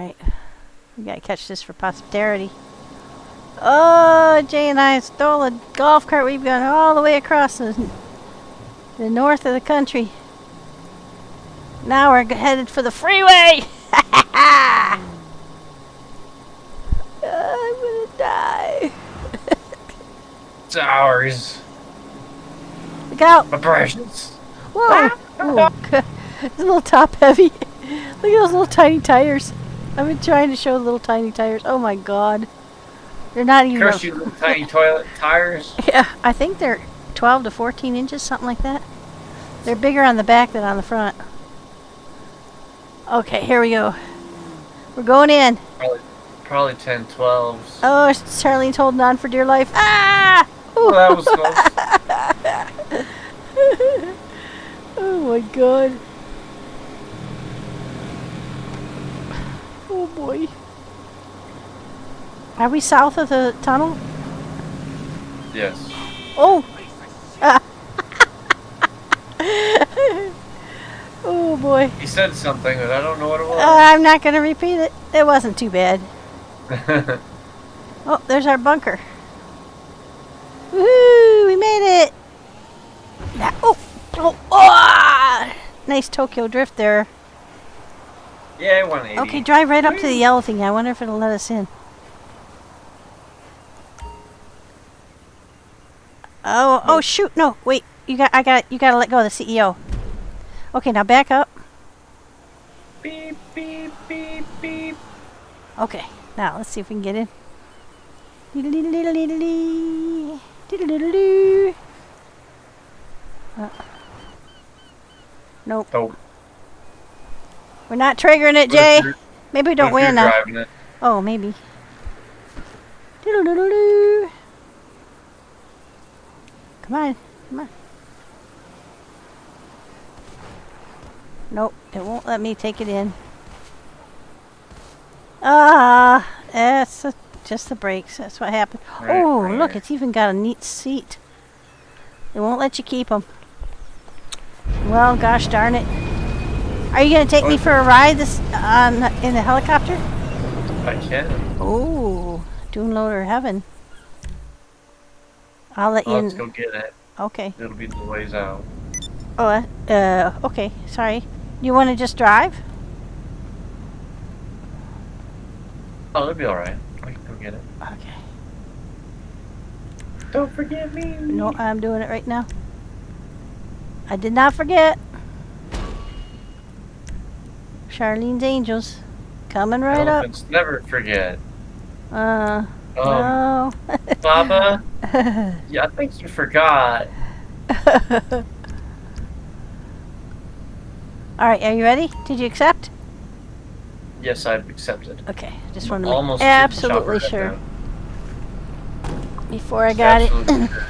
Alright. We gotta catch this for posterity. Oh, Jay and I stole a golf cart. We've gone all the way across the north of the country. Now we're headed for the freeway! I'm gonna die. It's ours. Look out! My precious. Whoa! It's a little top heavy. Look at those little tiny tires. I've been trying to show the little tiny tires. Oh my god. They're not even... Curse you little tiny toilet tires. Yeah, I think they're 12 to 14 inches, something like that. They're bigger on the back than on the front. Okay, here we go. We're going in. Probably 10, 12s. Oh, Charlene's holding on for dear life. Ah! Well, that was close. Oh my god. Oh boy. Are we south of the tunnel? Yes. Oh! Oh boy. He said something, but I don't know what it was. I'm not going to repeat it. It wasn't too bad. Oh, there's our bunker. Woohoo! We made it! Now, oh! Nice Tokyo drift there. Yeah, 180. Okay, drive right up to the yellow thing. I wonder if it'll let us in. Oh shoot! No, wait. You gotta let go of the CEO. Okay, now back up. Beep, beep, beep, beep. Okay, now let's see if we can get in. Nope. Oh. We're not triggering it, Jay. Maybe we don't win now. Driving it? Oh, maybe. Come on, come on. Nope, it won't let me take it in. That's just the brakes. That's what happened. Right, oh, right. Look, it's even got a neat seat. It won't let you keep them. Well, gosh darn it. Are you going to take me for a ride in the helicopter? I can. Oh, dune loader heaven. I'll let you in. Let's go get it. Okay. It'll be the ways out. Oh, okay. Sorry. You want to just drive? Oh, it'll be alright. I can go get it. Okay. Don't forget me. No, I'm doing it right now. I did not forget. Charlene's Angels. Coming right Elephants never forget. up. No. Baba? Yeah, I think you forgot. Alright, are you ready? Did you accept? Yes, I've accepted. Okay, just want to Almost make absolutely get the chopper sure. down. Before I got it. Absolutely sure.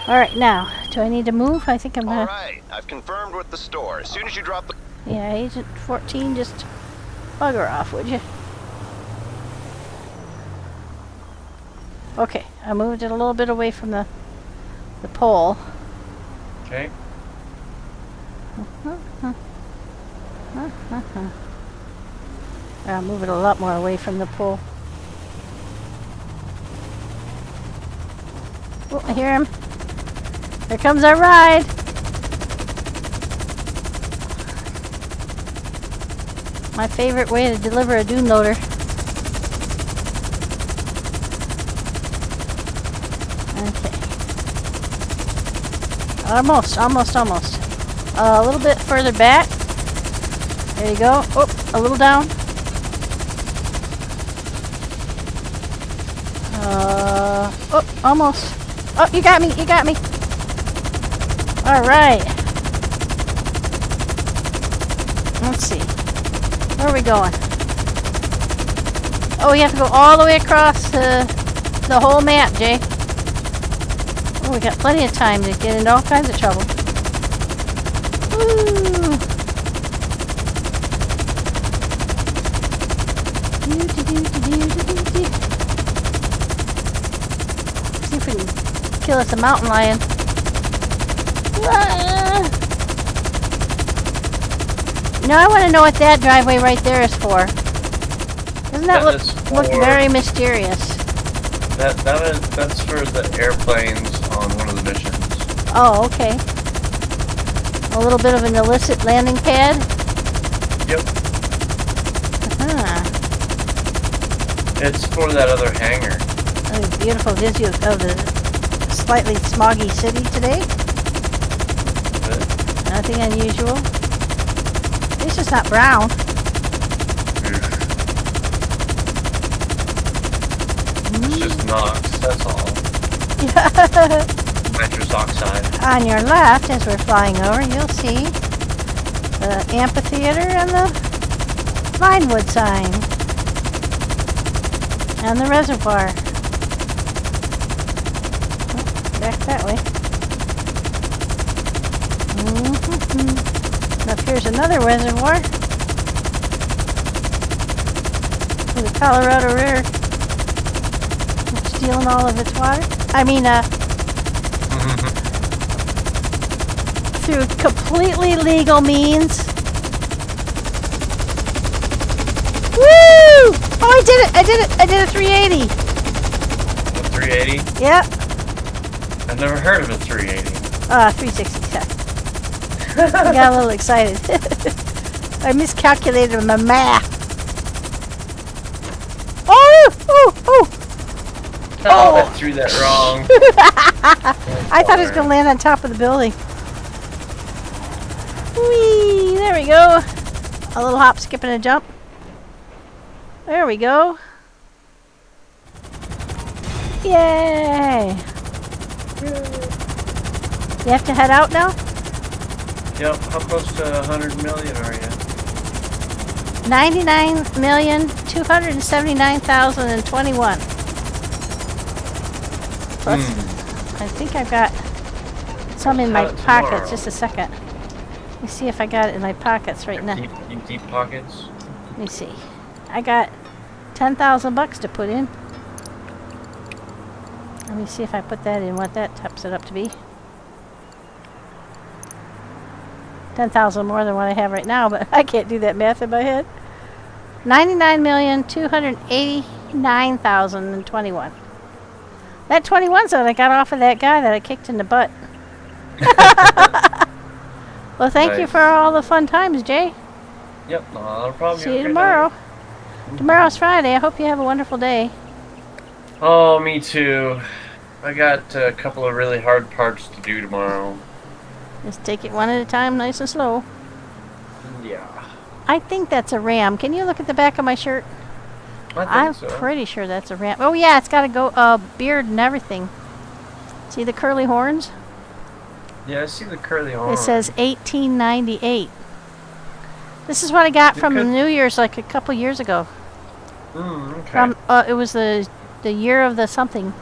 Alright, now, do I need to move? I think I'm gonna... Alright, I've confirmed with the store. As soon as you drop the... Yeah, Agent 14, just bugger off, would you? Okay, I moved it a little bit away from the pole. Okay. I'll move it a lot more away from the pole. Oh, I hear him. Here comes our ride. My favorite way to deliver a dune loader. Okay. Almost. A little bit further back. There you go. Oh, a little down. Oh, almost. Oh, you got me. All right. Let's see. Where are we going? Oh, we have to go all the way across the whole map, Jay. Oh, we got plenty of time to get into all kinds of trouble. Woo! See if we can kill us a mountain lion. You know, I want to know what that driveway right there is for. Doesn't that look very mysterious? That's for the airplanes on one of the missions. Oh, okay. A little bit of an illicit landing pad? Yep. Uh-huh. It's for that other hangar. A beautiful view of the slightly smoggy city today. Nothing unusual. At least it's not brown. It's just NOx, that's all. Nitrous oxide. On your left, as we're flying over, you'll see the amphitheater and the Vinewood sign. And the reservoir. Oh, back that way. Up here's another reservoir. For the Colorado River. Stealing all of its water. I mean, through completely legal means. Woo! Oh, I did it! I did a 380. A 380? Yep. I've never heard of a 380. 360. I got a little excited. I miscalculated my math. Oh! Oh, I threw that wrong. I thought it was going to land on top of the building. Whee! There we go. A little hop, skip, and a jump. There we go. Yay! You have to head out now? Yep, how close to 100 million are you? 99,279,021. Plus, I think I've got some in my pockets. Just a second. Let me see if I got it in my pockets right now. Deep pockets? Let me see. I got $10,000 to put in. Let me see if I put that in, what that tops it up to be. 10,000 more than what I have right now, but I can't do that math in my head. 99,289,021. That 21's what I got off of that guy that I kicked in the butt. Well, thank you for all the fun times, Jay. Yep, not a problem. See you tomorrow. Tomorrow's Friday. I hope you have a wonderful day. Oh, me too. I got a couple of really hard parts to do tomorrow. Just take it one at a time, nice and slow. Yeah. I think that's a ram. Can you look at the back of my shirt? I'm so. Pretty sure that's a ram. Oh yeah, it's got a beard and everything. See the curly horns? Yeah, I see the curly horns. It says 1898. This is what I got from the New Year's like a couple years ago. Okay. It was the year of the something.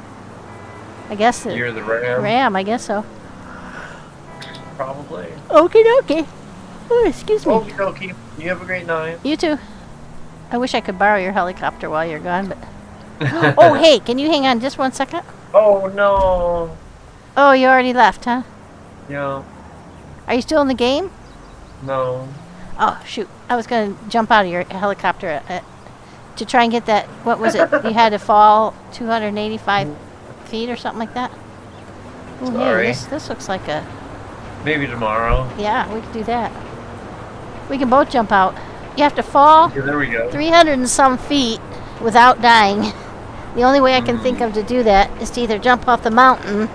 I guess the year of the ram. Ram, I guess so. Probably. Okie dokie. Oh, excuse me. Okie dokie. You have a great night. You too. I wish I could borrow your helicopter while you're gone, but... Oh, hey, can you hang on just 1 second? Oh, no. Oh, you already left, huh? Yeah. Are you still in the game? No. Oh, shoot. I was going to jump out of your helicopter to try and get that... What was it? You had to fall 285 feet or something like that? Ooh, sorry. Hey, this looks like a... Maybe tomorrow. Yeah, we could do that. We can both jump out. You have to fall Yeah, there we go. 300 and some feet without dying. The only way I can think of to do that is to either jump off the mountain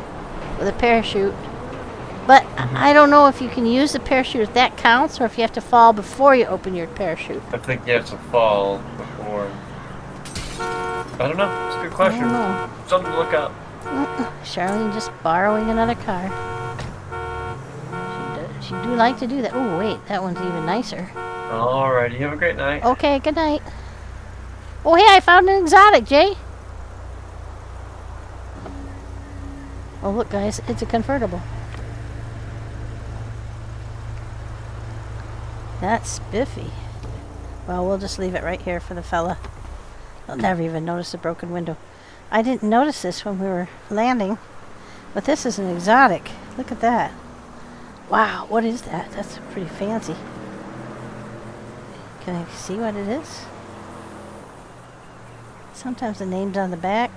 with a parachute. But I don't know if you can use the parachute if that counts or if you have to fall before you open your parachute. I think you have to fall before. I don't know. It's a good question. I don't know. Something to look up. Charlene just borrowing another car. She do like to do that. Oh, wait. That one's even nicer. Alrighty. You have a great night. Okay, good night. Oh, hey, I found an exotic, Jay. Oh, look, guys. It's a convertible. That's spiffy. Well, we'll just leave it right here for the fella. He'll never even notice the broken window. I didn't notice this when we were landing, but this is an exotic. Look at that. Wow, what is that? That's pretty fancy. Can I see what it is? Sometimes the name's on the back.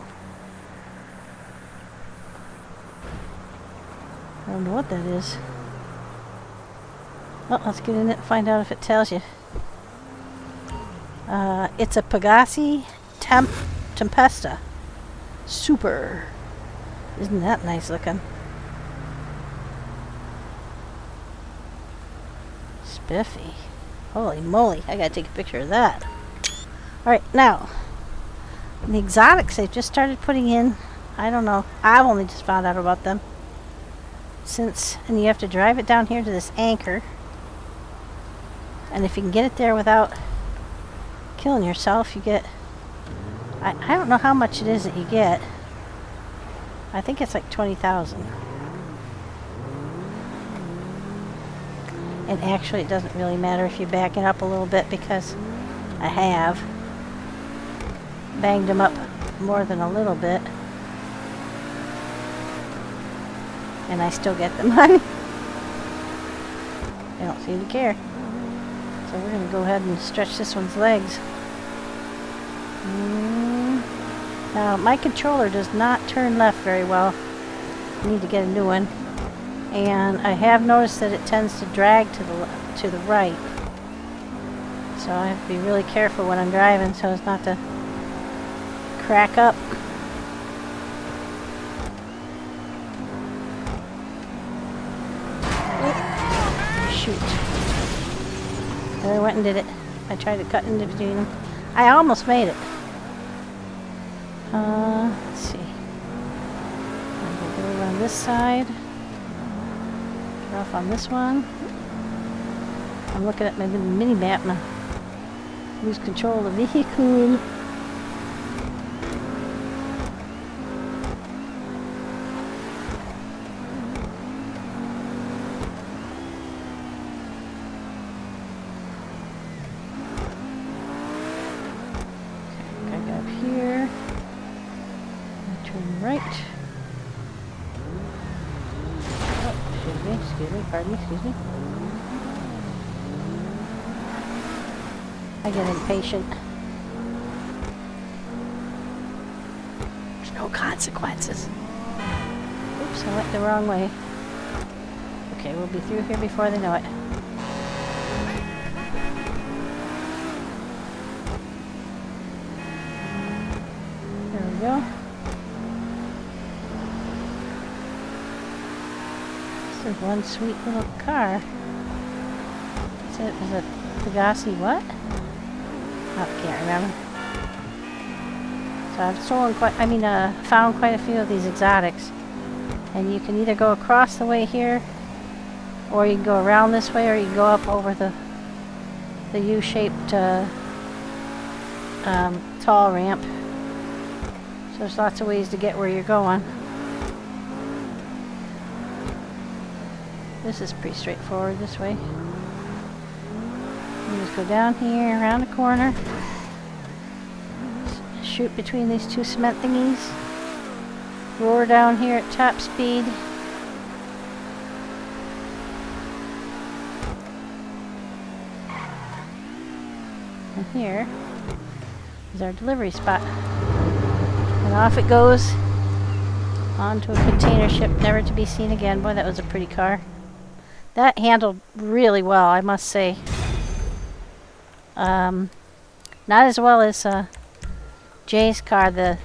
I don't know what that is. Well, let's get in it and find out if it tells you. It's a Pegasi Tempesta. Super. Isn't that nice looking? Spiffy. Holy moly, I gotta take a picture of that. Alright, now, the exotics they've just started putting in, I don't know, I've only just found out about them. And you have to drive it down here to this anchor. And if you can get it there without killing yourself, you get, I don't know how much it is that you get. I think it's like 20,000. And actually it doesn't really matter if you back it up a little bit, because I have banged them up more than a little bit. And I still get the money. They don't seem to care. So we're going to go ahead and stretch this one's legs. Now, my controller does not turn left very well. I need to get a new one. And I have noticed that it tends to drag to the right. So I have to be really careful when I'm driving so as not to crack up. Shoot. There I went and did it. I tried to cut into between them. I almost made it. Let's see. I'm going to go around this side. Get off on this one. I'm looking at my mini map and I lose control of the vehicle. Excuse me. I get impatient. There's no consequences. Oops, I went the wrong way. Okay, we'll be through here before they know it. There we go. This is one sweet little car. Is it Pegasi what? Oh, I can't remember. So I've found quite a few of these exotics. And you can either go across the way here, or you can go around this way, or you can go up over the U-shaped tall ramp. So there's lots of ways to get where you're going. This is pretty straightforward this way. You just go down here, around the corner, shoot between these two cement thingies, roar down here at top speed. And here is our delivery spot. And off it goes onto a container ship, never to be seen again. Boy, that was a pretty car. That handled really well, I must say. Not as well as Jay's car, the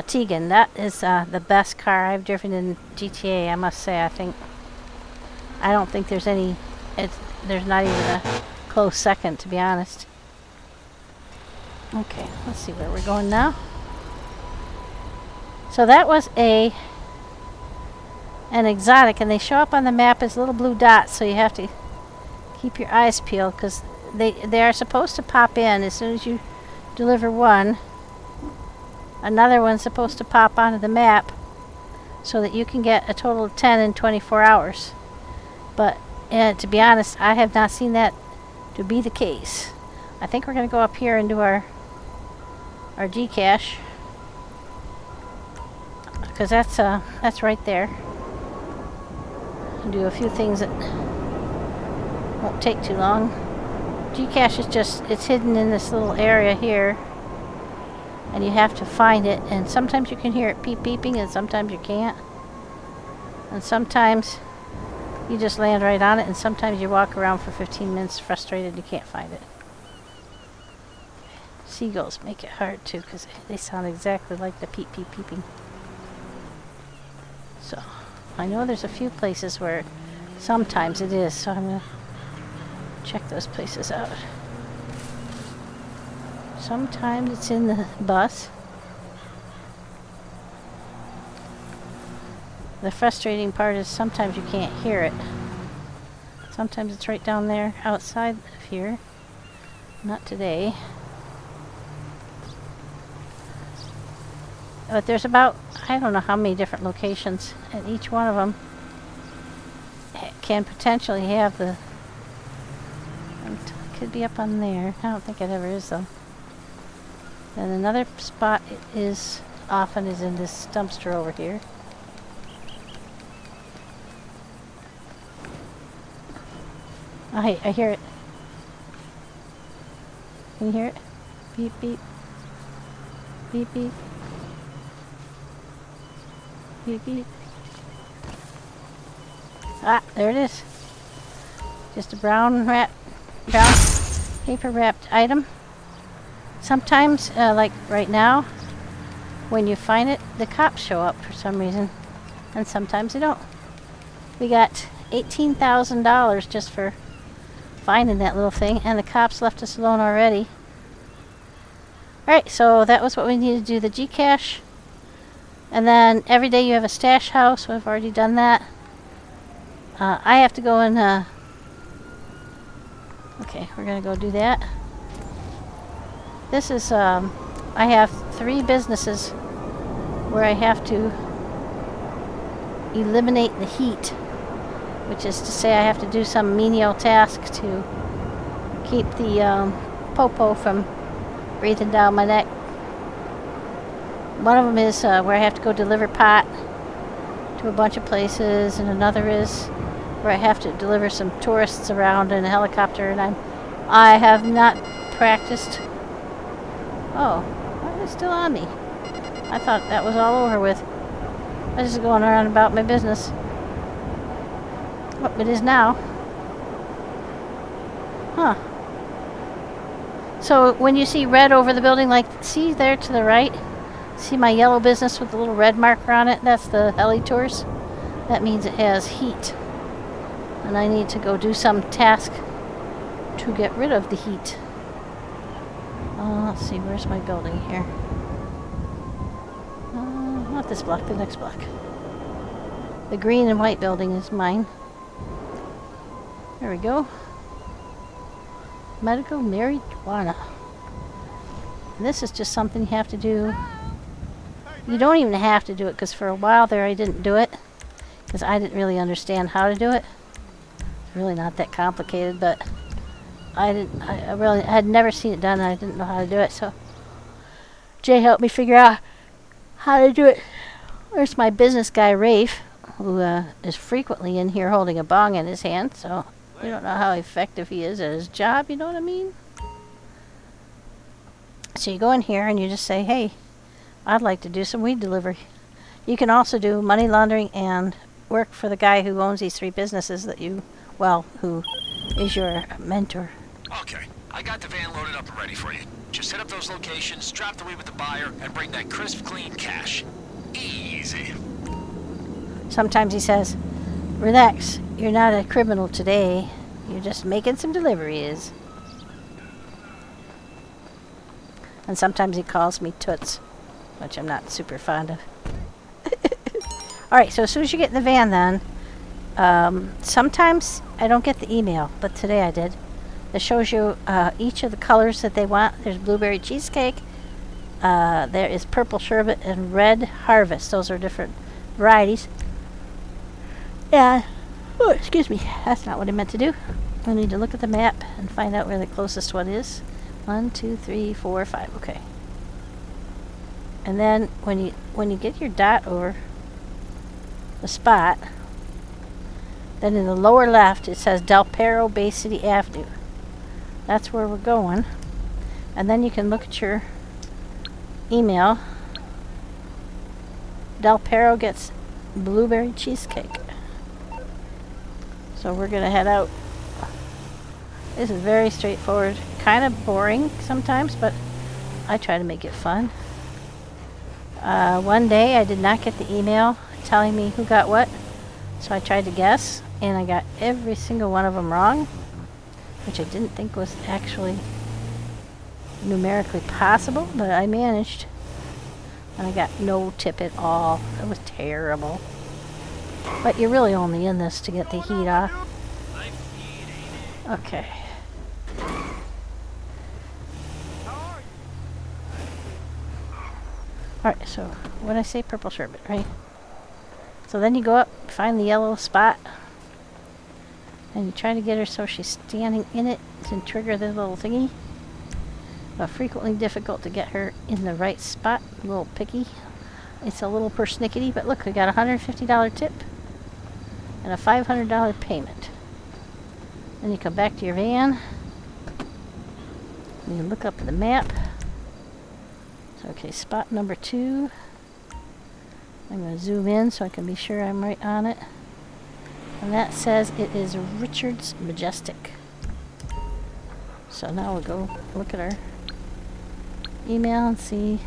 Tegan. That is the best car I've driven in GTA, I must say. I don't think there's there's not even a close second, to be honest. Okay, let's see where we're going now. So that was an exotic, and they show up on the map as little blue dots, so you have to keep your eyes peeled, because they are supposed to pop in as soon as you deliver one. Another one's supposed to pop onto the map so that you can get a total of 10 in 24 hours. But to be honest, I have not seen that to be the case. I think we're going to go up here and do our Gcash, because that's right there. And do a few things that won't take too long. Gcache is just, it's hidden in this little area here. And you have to find it. And sometimes you can hear it beeping and sometimes you can't. And sometimes you just land right on it, and sometimes you walk around for 15 minutes frustrated you can't find it. Seagulls make it hard too, because they sound exactly like the peeping. So, I know there's a few places where sometimes it is, so I'm going to check those places out. Sometimes it's in the bus. The frustrating part is sometimes you can't hear it. Sometimes it's right down there outside of here. Not today. But there's about, I don't know how many different locations, and each one of them can potentially have the, could be up on there. I don't think it ever is though. And another spot is often is in this dumpster over here. I hear it. Can you hear it? Beep, beep. Beep, beep. Beep, beep. Ah, there it is. Just a brown paper wrapped item. Sometimes, like right now, when you find it, the cops show up for some reason. And sometimes they don't. We got $18,000 just for finding that little thing, and the cops left us alone already. Alright, so that was what we needed to do, the Gcache. And then every day you have a stash house. We've already done that. I have to go and okay, we're gonna go do that. This is I have 3 businesses where I have to eliminate the heat, which is to say I have to do some menial task to keep the popo from breathing down my neck. One of them is where I have to go deliver pot to a bunch of places, and another is where I have to deliver some tourists around in a helicopter, and I have not practiced. Oh, why are they still on me? I thought that was all over with. I was just going around about my business. Oh, it is now. Huh. So when you see red over the building, like, see there to the right? See my yellow business with the little red marker on it? That's the heli tours. That means it has heat. And I need to go do some task to get rid of the heat. Let's see, where's my building here? Not this block, the next block. The green and white building is mine. There we go. Medical marijuana. And this is just something you have to do. You don't even have to do it, because for a while there I didn't do it, because I didn't really understand how to do it. It's really not that complicated, but I had never seen it done, and I didn't know how to do it, so Jay helped me figure out how to do it. There's my business guy, Rafe, who is frequently in here holding a bong in his hand, so you don't know how effective he is at his job, you know what I mean? So you go in here and you just say, hey, I'd like to do some weed delivery. You can also do money laundering and work for the guy who owns these 3 businesses that you, well, who is your mentor. Okay, I got the van loaded up and ready for you. Just hit up those locations, drop the weed with the buyer, and bring that crisp, clean cash. Easy. Sometimes he says, relax, you're not a criminal today. You're just making some deliveries. And sometimes he calls me Toots, which I'm not super fond of. Alright, so as soon as you get in the van then, sometimes I don't get the email, but today I did. It shows you each of the colors that they want. There's blueberry cheesecake, there is purple sherbet, and red harvest. Those are different varieties. Yeah, oh, excuse me, that's not what I meant to do. I need to look at the map and find out where the closest one is. 1, 2, 3, 4, 5, okay. And then when you get your dot over the spot, then in the lower left it says Del Perro Bay City Avenue. That's where we're going. And then you can look at your email. Del Perro gets blueberry cheesecake. So we're gonna head out. This is very straightforward, kind of boring sometimes, but I try to make it fun. One day I did not get the email telling me who got what, so I tried to guess, and I got every single one of them wrong, which I didn't think was actually numerically possible, but I managed. And I got no tip at all. It was terrible. But you're really only in this to get the heat off. Okay. Alright, so what did I say? Purple sherbet, right? So then you go up, find the yellow spot, and you try to get her so she's standing in it to trigger the little thingy. But frequently difficult to get her in the right spot. A little picky. It's a little persnickety, but look, we got a $150 tip and a $500 payment. Then you come back to your van. And you look up the map. So, okay, spot number 2. I'm going to zoom in so I can be sure I'm right on it. And that says it is Richard's Majestic. So now we'll go look at our email and see.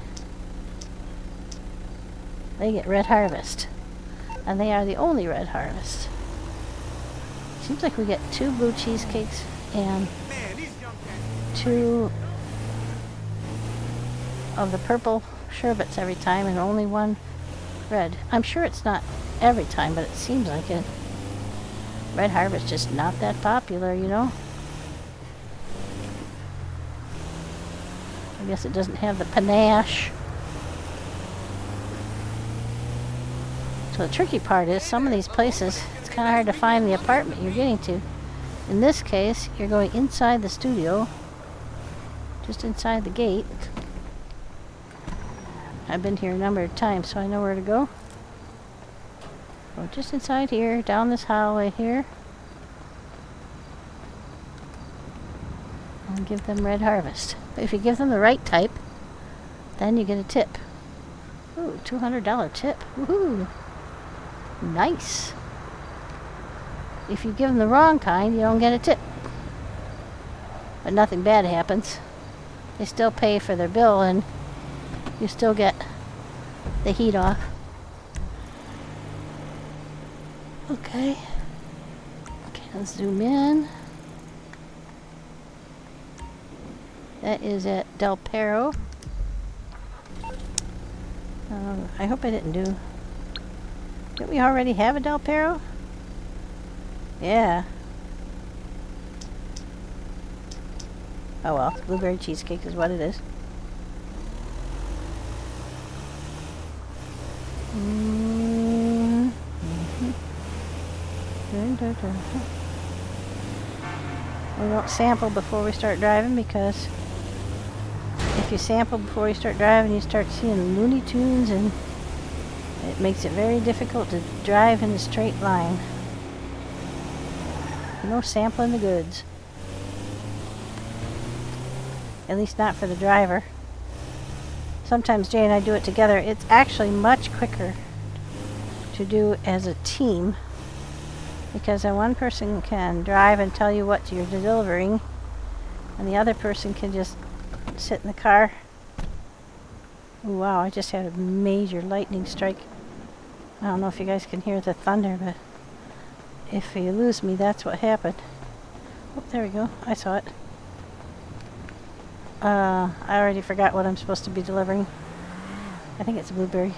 They get Red Harvest. And they are the only Red Harvest. Seems like we get 2 blue cheesecakes and 2 of the purple sherbets every time and only 1 red. I'm sure it's not every time, but it seems like it. Red Harvest just not that popular, you know? I guess it doesn't have the panache. So the tricky part is some of these places, it's kind of hard to find the apartment you're getting to. In this case, you're going inside the studio, just inside the gate. I've been here a number of times, so I know where to go. Go just inside here, down this hallway here. And give them Red Harvest. But if you give them the right type, then you get a tip. Ooh, $200 tip. Woohoo! Nice. If you give them the wrong kind, you don't get a tip. But nothing bad happens. They still pay for their bill and you still get the heat off. Okay. Okay, let's zoom in. That is at Del Perro. I hope I didn't do... Didn't we already have a Del Perro? Yeah. Oh well, blueberry cheesecake is what it is. We won't sample before we start driving because if you sample before you start driving, you start seeing Looney Tunes and it makes it very difficult to drive in a straight line. No sampling the goods. At least not for the driver. Sometimes Jay and I do it together. It's actually much quicker to do as a team because then one person can drive and tell you what you're delivering and the other person can just sit in the car. Ooh, wow, I just had a major lightning strike. I don't know if you guys can hear the thunder, but if you lose me, that's what happened. Oh, there we go. I saw it. I already forgot what I'm supposed to be delivering. I think it's a blueberry.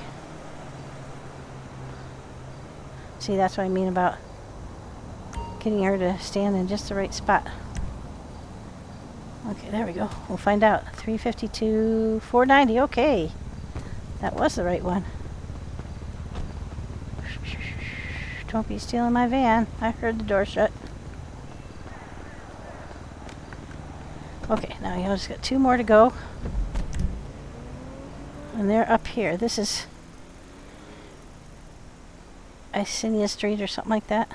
See, that's what I mean about getting her to stand in just the right spot. Okay, there we go. We'll find out. 352, 490. Okay. That was the right one. Don't be stealing my van. I heard the door shut. Okay, now you just got 2 more to go. And they're up here. This is Icenia Street or something like that.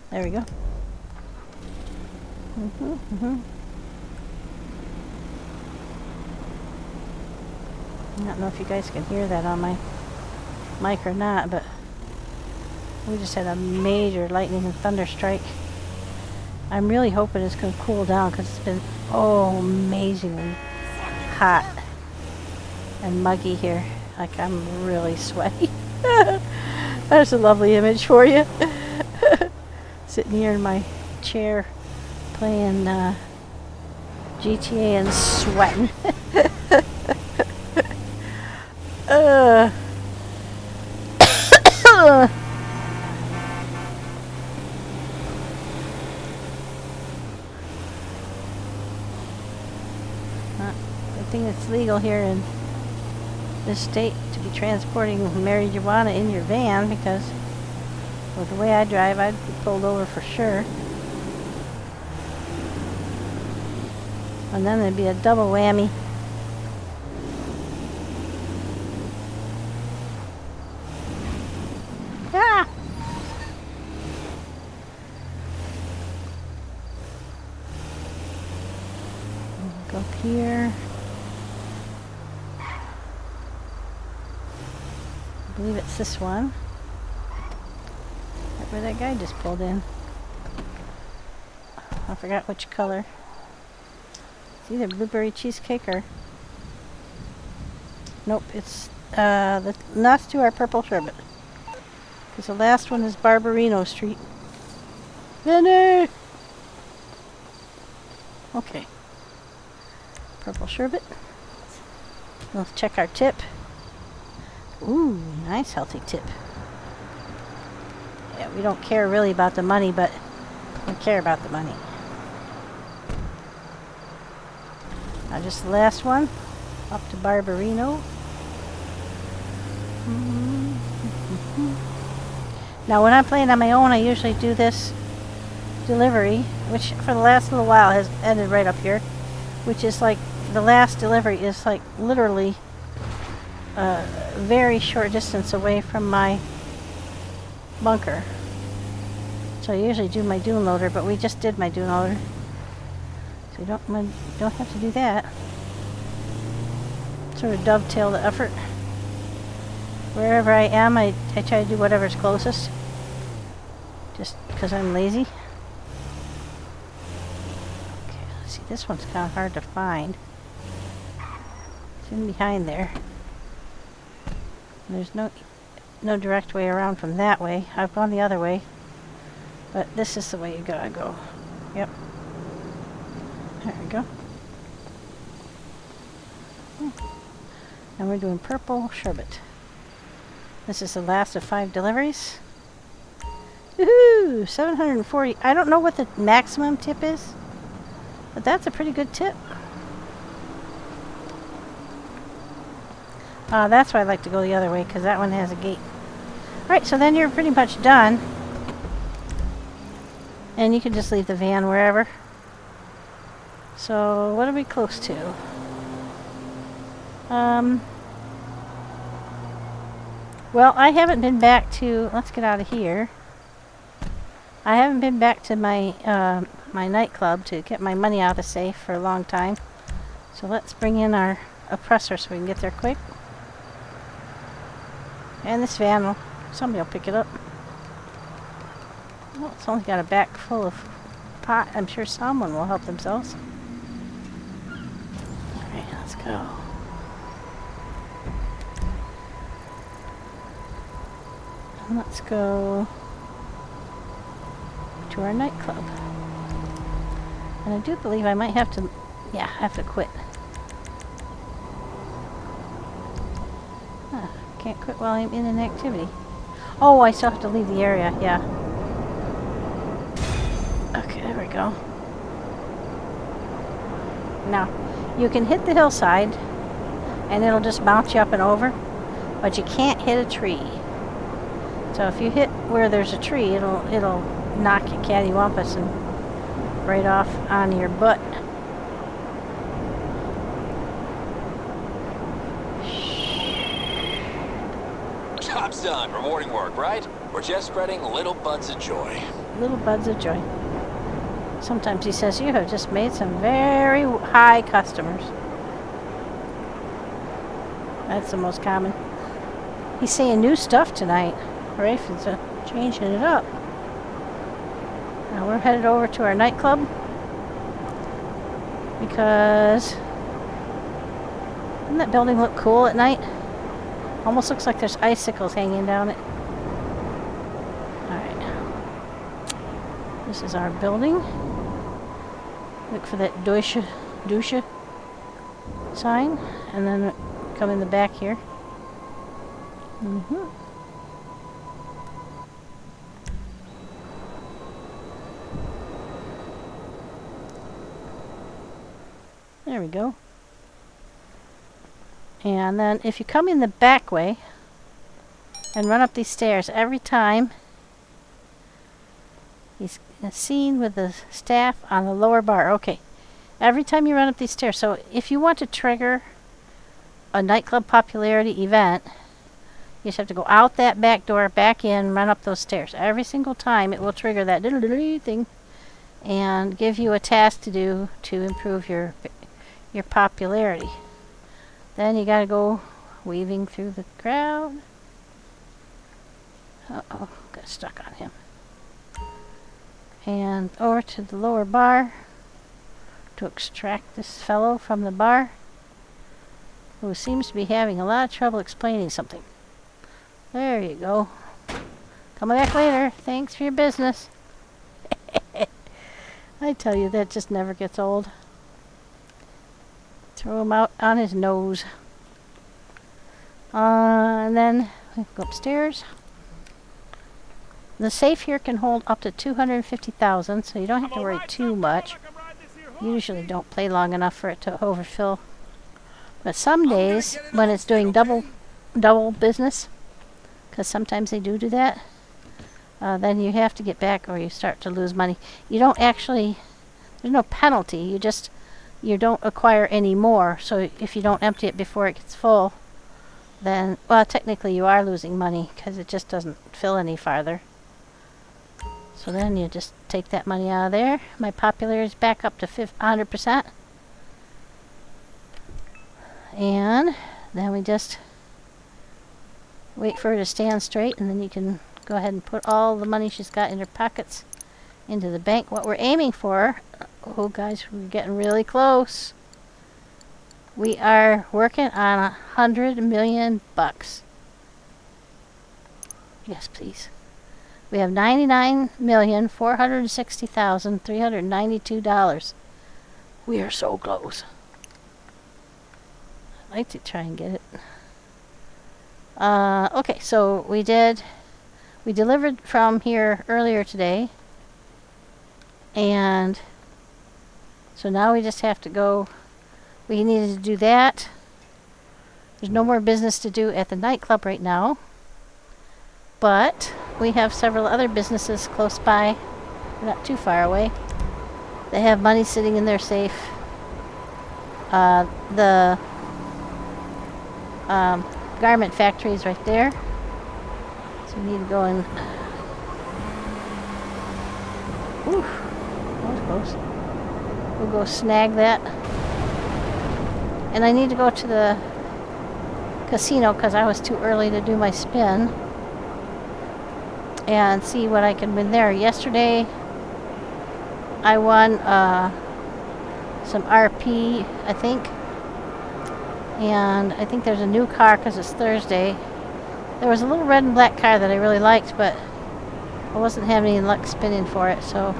There we go. I don't know if you guys can hear that on my mic or not, but we just had a major lightning and thunder strike. I'm really hoping it's going to cool down because it's been amazingly hot and muggy here. Like, I'm really sweaty. That's a lovely image for you. Sitting here in my chair playing GTA and sweating. I think it's legal here in this state to be transporting marijuana in your van, because with the way I drive, I'd be pulled over for sure. And then there'd be a double whammy. Ah! Go up here. I believe it's this one. Right where that guy just pulled in. I forgot which color. It's either blueberry cheesecake or... Nope, it's... the last two are purple sherbet. Because the last one is Barbarino Street. Vinny! Okay. Purple sherbet. Let's check our tip. Ooh, nice healthy tip. Yeah, we don't care really about the money, but we care about the money. Now just the last one, up to Barbarino. Now when I'm playing on my own, I usually do this delivery, which for the last little while has ended right up here, which is like, the last delivery is like literally a very short distance away from my bunker. So I usually do my dune loader, but we just did my dune loader. So you don't have to do that. Sort of dovetail the effort. Wherever I am, I try to do whatever's closest. Just because I'm lazy. Okay, let's see, this one's kind of hard to find. It's in behind there. There's no direct way around from that way. I've gone the other way. But this is the way you gotta go. Yep. There we go. And we're doing purple sherbet. This is the last of 5 deliveries. Woohoo! 740. I don't know what the maximum tip is, but that's a pretty good tip. That's why I like to go the other way, because that one has a gate. Alright, so then you're pretty much done. And you can just leave the van wherever. So, what are we close to? Well, I haven't been back to... Let's get out of here. I haven't been back to my my nightclub to get my money out of safe for a long time. So let's bring in our oppressor so we can get there quick. And this van, somebody will pick it up. Well, it's only got a back full of pot. I'm sure someone will help themselves. Alright, let's go. And let's go to our nightclub. And I do believe I might have to, have to quit. Can't quit while I'm in an activity. Oh, I still have to leave the area, yeah. Okay, there we go. Now, you can hit the hillside and it'll just bounce you up and over, but you can't hit a tree. So if you hit where there's a tree, it'll knock you cattywampus and right off on your butt. Job's done. Rewarding work, right? We're just spreading little buds of joy. Little buds of joy. Sometimes he says, you have just made some very high customers. That's the most common. He's saying new stuff tonight. Rafe is changing it up. Now we're headed over to our nightclub because doesn't that building look cool at night? Almost looks like there's icicles hanging down it. Alright. This is our building. Look for that dosh sign, and then come in the back here. There we go. And then if you come in the back way and run up these stairs every time, he's seen with the staff on the lower bar. Okay. Every time you run up these stairs. So if you want to trigger a nightclub popularity event, you just have to go out that back door, back in, run up those stairs. Every single time it will trigger that diddle-diddle thing and give you a task to do to improve your popularity. Then you gotta go weaving through the crowd. Uh-oh, got stuck on him. And over to the lower bar to extract this fellow from the bar who seems to be having a lot of trouble explaining something. There you go. Come back later. Thanks for your business. I tell you, that just never gets old. Throw him out on his nose. And then we go upstairs. The safe here can hold up to 250,000, so you don't have to worry too much. Usually don't play long enough for it to overfill. But some days, when it's doing double business, because sometimes they do that, then you have to get back or you start to lose money. You don't actually, there's no penalty, you don't acquire any more. So if you don't empty it before it gets full, then, well, technically you are losing money because it just doesn't fill any farther. So then you just take that money out of there. My popularity is back up to 100%. And then we just wait for her to stand straight, and then you can go ahead and put all the money she's got in her pockets into the bank. What we're aiming for, oh guys, we're getting really close. We are working on 100 million bucks. Yes, please. We have $99,460,392. We are so close. I'd like to try and get it. Okay, so we delivered from here earlier today. And so now we just have to go. We needed to do that. There's no more business to do at the nightclub right now. But we have several other businesses close by. They're not too far away. They have money sitting in their safe. The garment factory is right there. So we need to go and... Oof, that was close. We'll go snag that. And I need to go to the casino because I was too early to do my spin. And see what I can win there. Yesterday, I won some RP, I think. And I think there's a new car because it's Thursday. There was a little red and black car that I really liked, but I wasn't having any luck spinning for it, so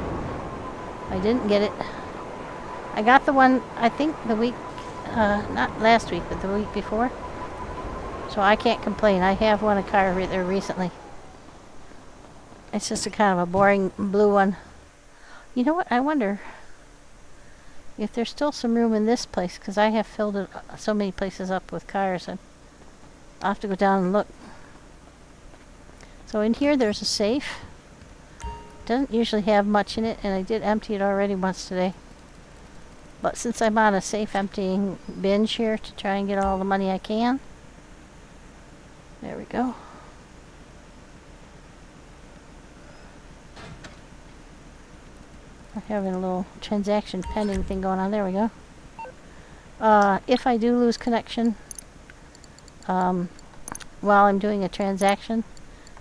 I didn't get it. I got the one, I think the week, not last week, but the week before. So I can't complain. I have won a car there recently. It's just a kind of a boring blue one. You know what? I wonder if there's still some room in this place, because I have filled it, so many places up with cars. I'll have to go down and look. So in here there's a safe. Doesn't usually have much in it, and I did empty it already once today. But since I'm on a safe emptying binge here to try and get all the money I can. There we go. We're having a little transaction pending thing going on. There we go. If I do lose connection while I'm doing a transaction,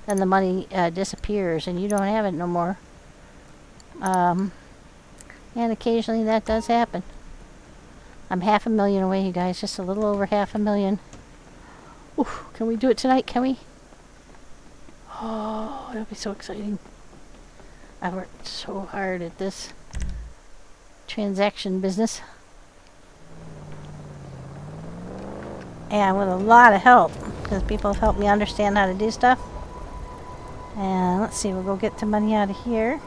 then the money disappears and you don't have it no more. And occasionally that does happen. I'm $500,000 away, you guys. Just a little over $500,000. Oof, can we do it tonight? Can we? Oh, that'll be so exciting. I worked so hard at this transaction business. And with a lot of help, because people have helped me understand how to do stuff. And let's see, we'll go get the money out of here.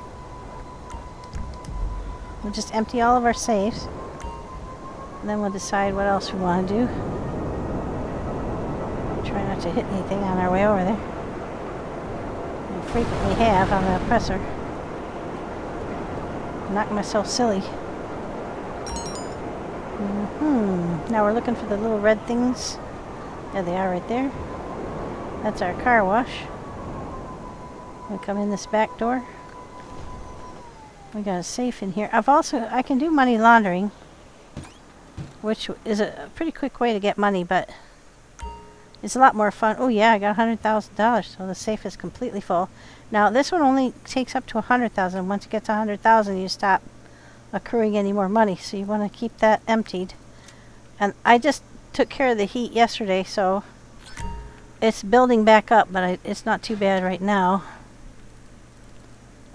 We'll just empty all of our safes. And then we'll decide what else we want to do. Try not to hit anything on our way over there. We frequently have on the oppressor. Knock myself silly. Now we're looking for the little red things. There they are right there. That's our car wash. We come in this back door. We got a safe in here. I can do money laundering, which is a pretty quick way to get money, but it's a lot more fun. Oh yeah, I got $100,000, so the safe is completely full. Now this one only takes up to 100,000. Once you get to 100,000, you stop accruing any more money, so you want to keep that emptied. And I just took care of the heat yesterday, so it's building back up, but it's not too bad right now.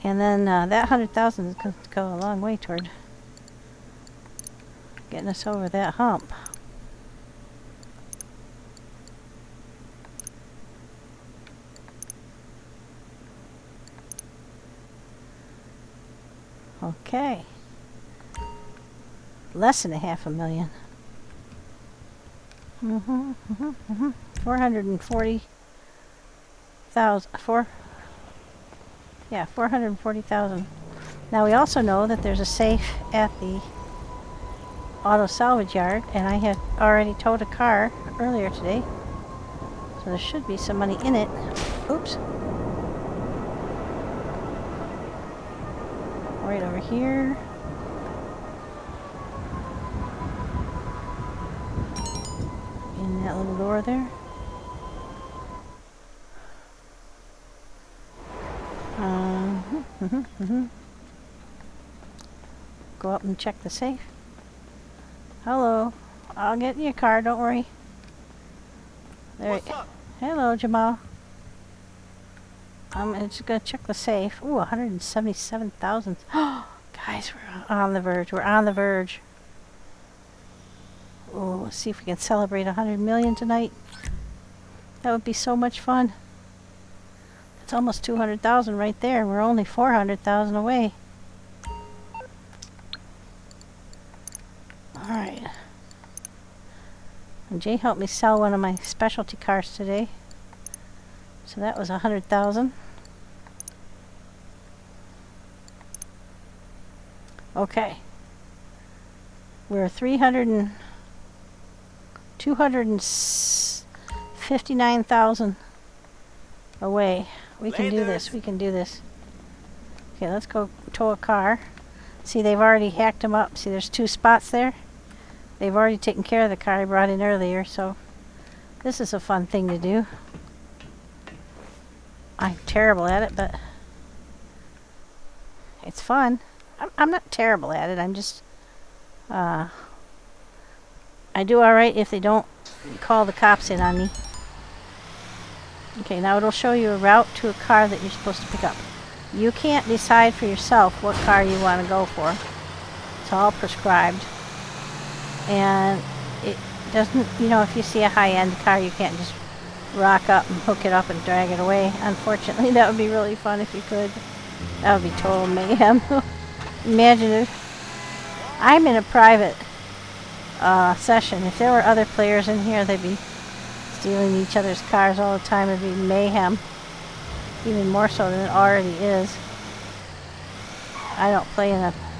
And then that 100,000 is going to go a long way toward getting us over that hump. Okay. Less than $500,000. 440,000. 440,000. Now we also know that there's a safe at the auto salvage yard, and I had already towed a car earlier today, so there should be some money in it. Oops. Right over here. In that little door there. Go up and check the safe. Hello. I'll get in your car, don't worry. There. What's up? Hello, Jamal. I'm just gonna check the safe. Ooh, 177,000. Guys, we're on the verge. We're on the verge. Oh, let's see if we can celebrate 100 million tonight. That would be so much fun. It's almost 200,000 right there, and we're only 400,000 away. Alright. And Jay helped me sell one of my specialty cars today. So that was 100,000. Okay. We're 259,000 away. We can do this. We can do this. Okay, let's go tow a car. See, they've already hacked them up. See, there's 2 spots there. They've already taken care of the car I brought in earlier, so this is a fun thing to do. I'm terrible at it, but it's fun. I'm not terrible at it. I'm just, I do alright if they don't call the cops in on me. Okay, now it'll show you a route to a car that you're supposed to pick up. You can't decide for yourself what car you want to go for. It's all prescribed. And it doesn't, you know, if you see a high-end car, you can't just rock up and hook it up and drag it away. Unfortunately, that would be really fun if you could. That would be total mayhem. Imagine it. I'm in a private session. If there were other players in here, they'd be stealing each other's cars all the time. It'd be mayhem. Even more so than it already is. I don't play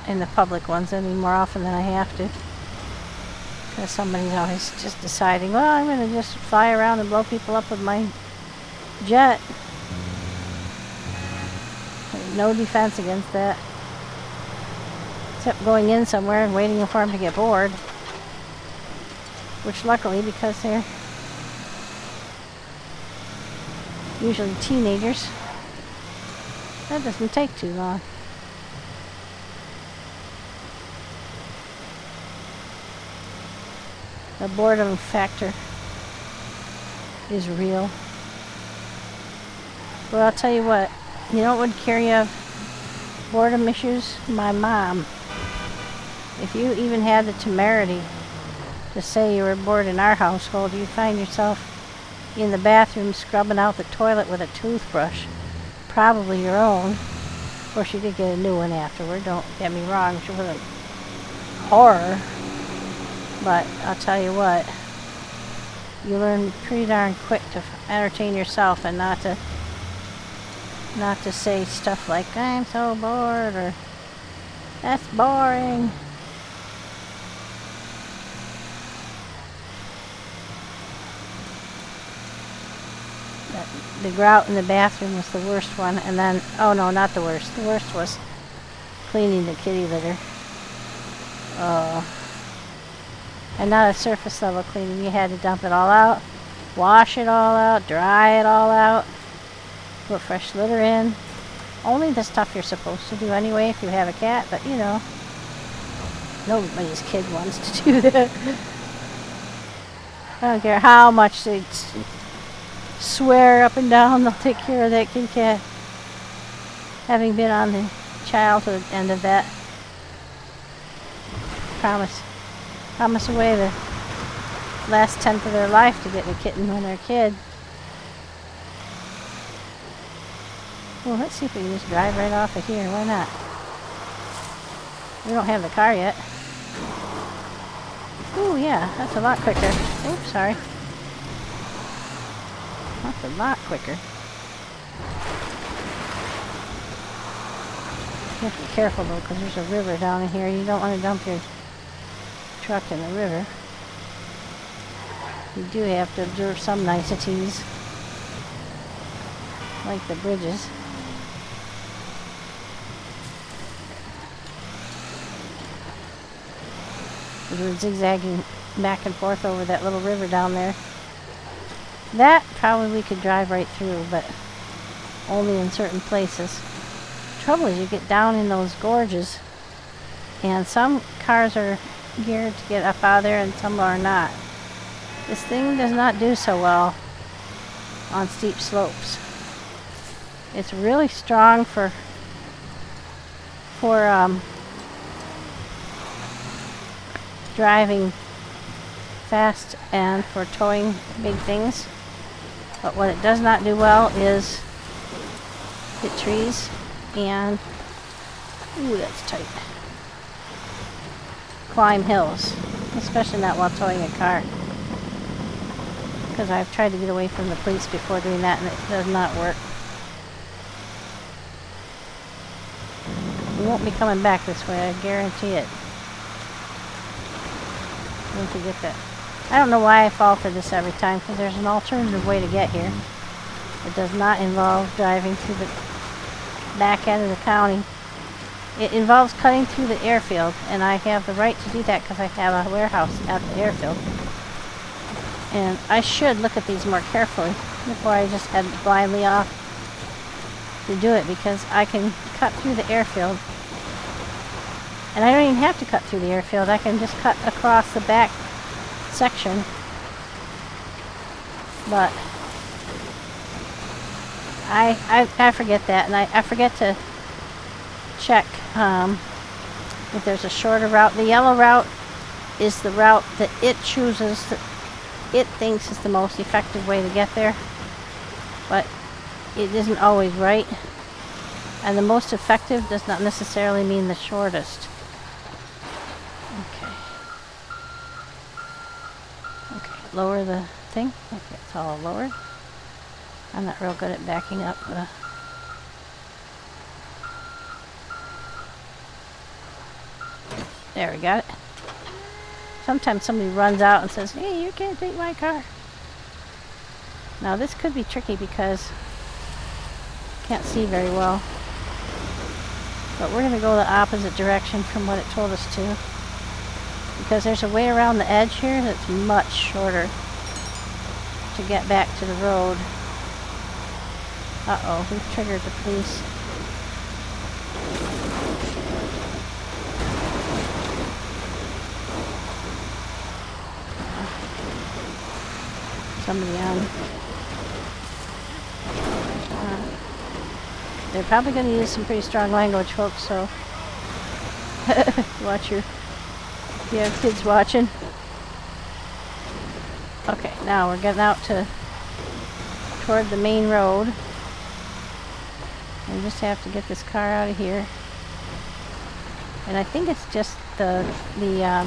in the public ones any more often than I have to. Because somebody's always just deciding, well, I'm going to just fly around and blow people up with my jet. There's no defense against that. Except going in somewhere and waiting for them to get bored. Which luckily, because they're usually teenagers, that doesn't take too long. The boredom factor is real. But I'll tell you what, you know what would cure you of boredom issues? My mom. If you even had the temerity to say you were bored in our household, you find yourself in the bathroom scrubbing out the toilet with a toothbrush. Probably your own. Of course, you did get a new one afterward, don't get me wrong. She wasn't horror. But I'll tell you what, you learn pretty darn quick to entertain yourself and not to say stuff like, I'm so bored, or that's boring. The grout in the bathroom was the worst one, and then, oh no, not the worst. The worst was cleaning the kitty litter. And not a surface level cleaning. You had to dump it all out, wash it all out, dry it all out, put fresh litter in. Only the stuff you're supposed to do anyway if you have a cat, but you know, nobody's kid wants to do that. I don't care how much they swear up and down they'll take care of that kitty cat. Having been on the childhood end of that, promise away the last tenth of their life to get a kitten when they're a kid. Well, let's see if we can just drive right off of here. Why not? We don't have the car yet. Ooh, yeah, that's a lot quicker. Oops, sorry. That's a lot quicker. You have to be careful though, because there's a river down in here. You don't want to dump your truck in the river. You do have to observe some niceties, like the bridges. We're zigzagging back and forth over that little river down there. That probably we could drive right through, but only in certain places. Trouble is you get down in those gorges, and some cars are geared to get up out of there and some are not. This thing does not do so well on steep slopes. It's really strong for driving fast and for towing big things. But what it does not do well is hit trees and, ooh, that's tight, climb hills, especially not while towing a car. Because I've tried to get away from the police before doing that and it does not work. We won't be coming back this way, I guarantee it. Don't forget that. I don't know why I fall for this every time, because there's an alternative way to get here. It does not involve driving through the back end of the county. It involves cutting through the airfield, and I have the right to do that because I have a warehouse at the airfield. And I should look at these more carefully before I just head blindly off to do it, because I can cut through the airfield. And I don't even have to cut through the airfield. I can just cut across the back section. But I forget that, and I forget to check if there's a shorter route. The yellow route is the route that it chooses, that it thinks is the most effective way to get there. But it isn't always right. And the most effective does not necessarily mean the shortest. Okay, lower the thing. Okay, it's all lowered. I'm not real good at backing up. There, we got it. Sometimes somebody runs out and says, hey, you can't take my car. Now this could be tricky because I can't see very well. But we're going to go the opposite direction from what it told us to. Because there's a way around the edge here that's much shorter to get back to the road. Uh-oh, we've triggered the police. Somebody on. They're probably going to use some pretty strong language, folks, so watch your... If you have kids watching. Okay, now we're getting out toward the main road. We just have to get this car out of here. And I think it's just the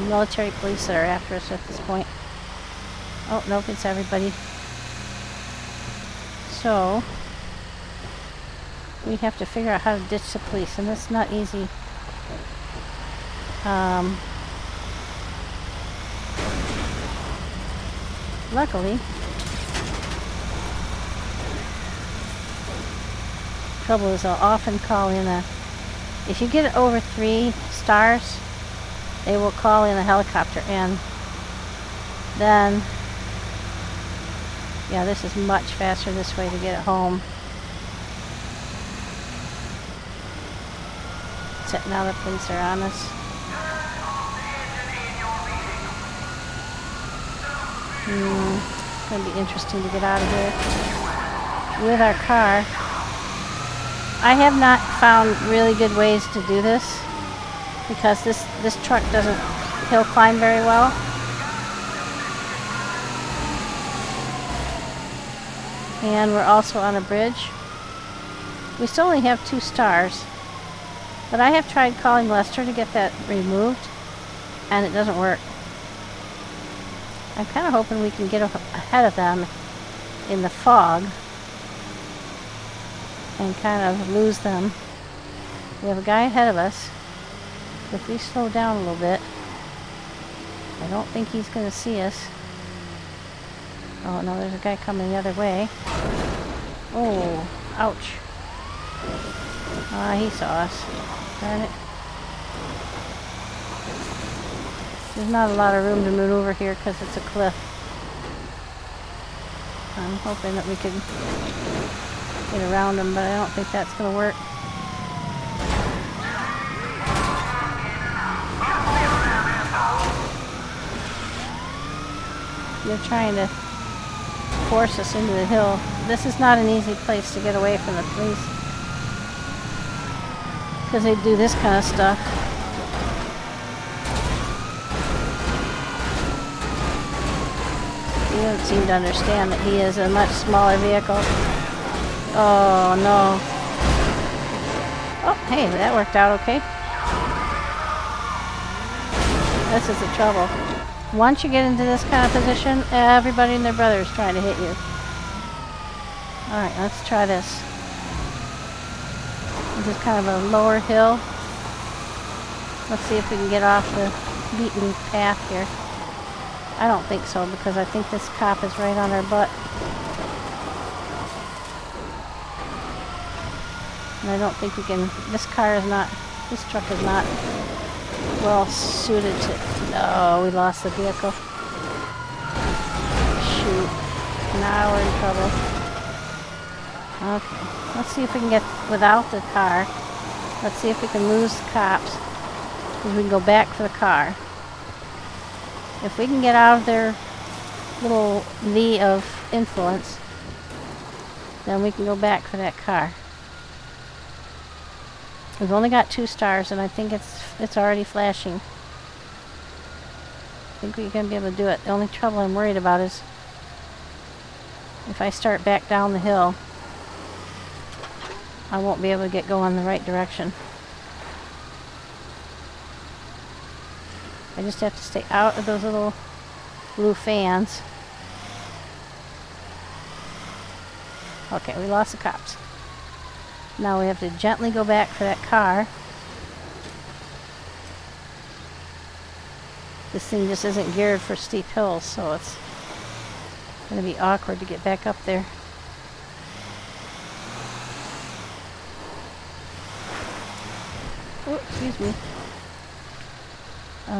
military police that are after us at this point. Oh, nope, it's everybody. So, we have to figure out how to ditch the police, and that's not easy. Luckily, trouble is I'll often call in if you get over 3 stars, they will call in a helicopter, and then, yeah, this is much faster this way to get it home. Except now the police are on us. It's going to be interesting to get out of here with our car. I have not found really good ways to do this because this truck doesn't hill climb very well. And we're also on a bridge. We still only have 2 stars, but I have tried calling Lester to get that removed, and it doesn't work. I'm kind of hoping we can get ahead of them in the fog and kind of lose them. We have a guy ahead of us. If we slow down a little bit, I don't think he's going to see us. Oh no, there's a guy coming the other way. Oh, ouch. He saw us. Darn it. There's not a lot of room to maneuver here because it's a cliff. I'm hoping that we could get around him, but I don't think that's going to work. They're trying to force us into the hill. This is not an easy place to get away from the police, because they do this kind of stuff. He doesn't seem to understand that he is a much smaller vehicle. Oh no. Oh, hey, that worked out okay. This is the trouble. Once you get into this kind of position, everybody and their brother is trying to hit you. Alright, let's try this. This is kind of a lower hill. Let's see if we can get off the beaten path here. I don't think so, because I think this cop is right on our butt. And I don't think we can... This truck is not well suited to... No, we lost the vehicle. Shoot. Now we're in trouble. Okay. Let's see if we can get without the car. Let's see if we can lose the cops. Because we can go back for the car. If we can get out of their little V of influence, then we can go back for that car. We've only got 2 stars, and I think it's already flashing. I think we're going to be able to do it. The only trouble I'm worried about is if I start back down the hill, I won't be able to get going the right direction. I just have to stay out of those little blue fans. Okay, we lost the cops. Now we have to gently go back for that car. This thing just isn't geared for steep hills, so it's going to be awkward to get back up there. Oh, excuse me. I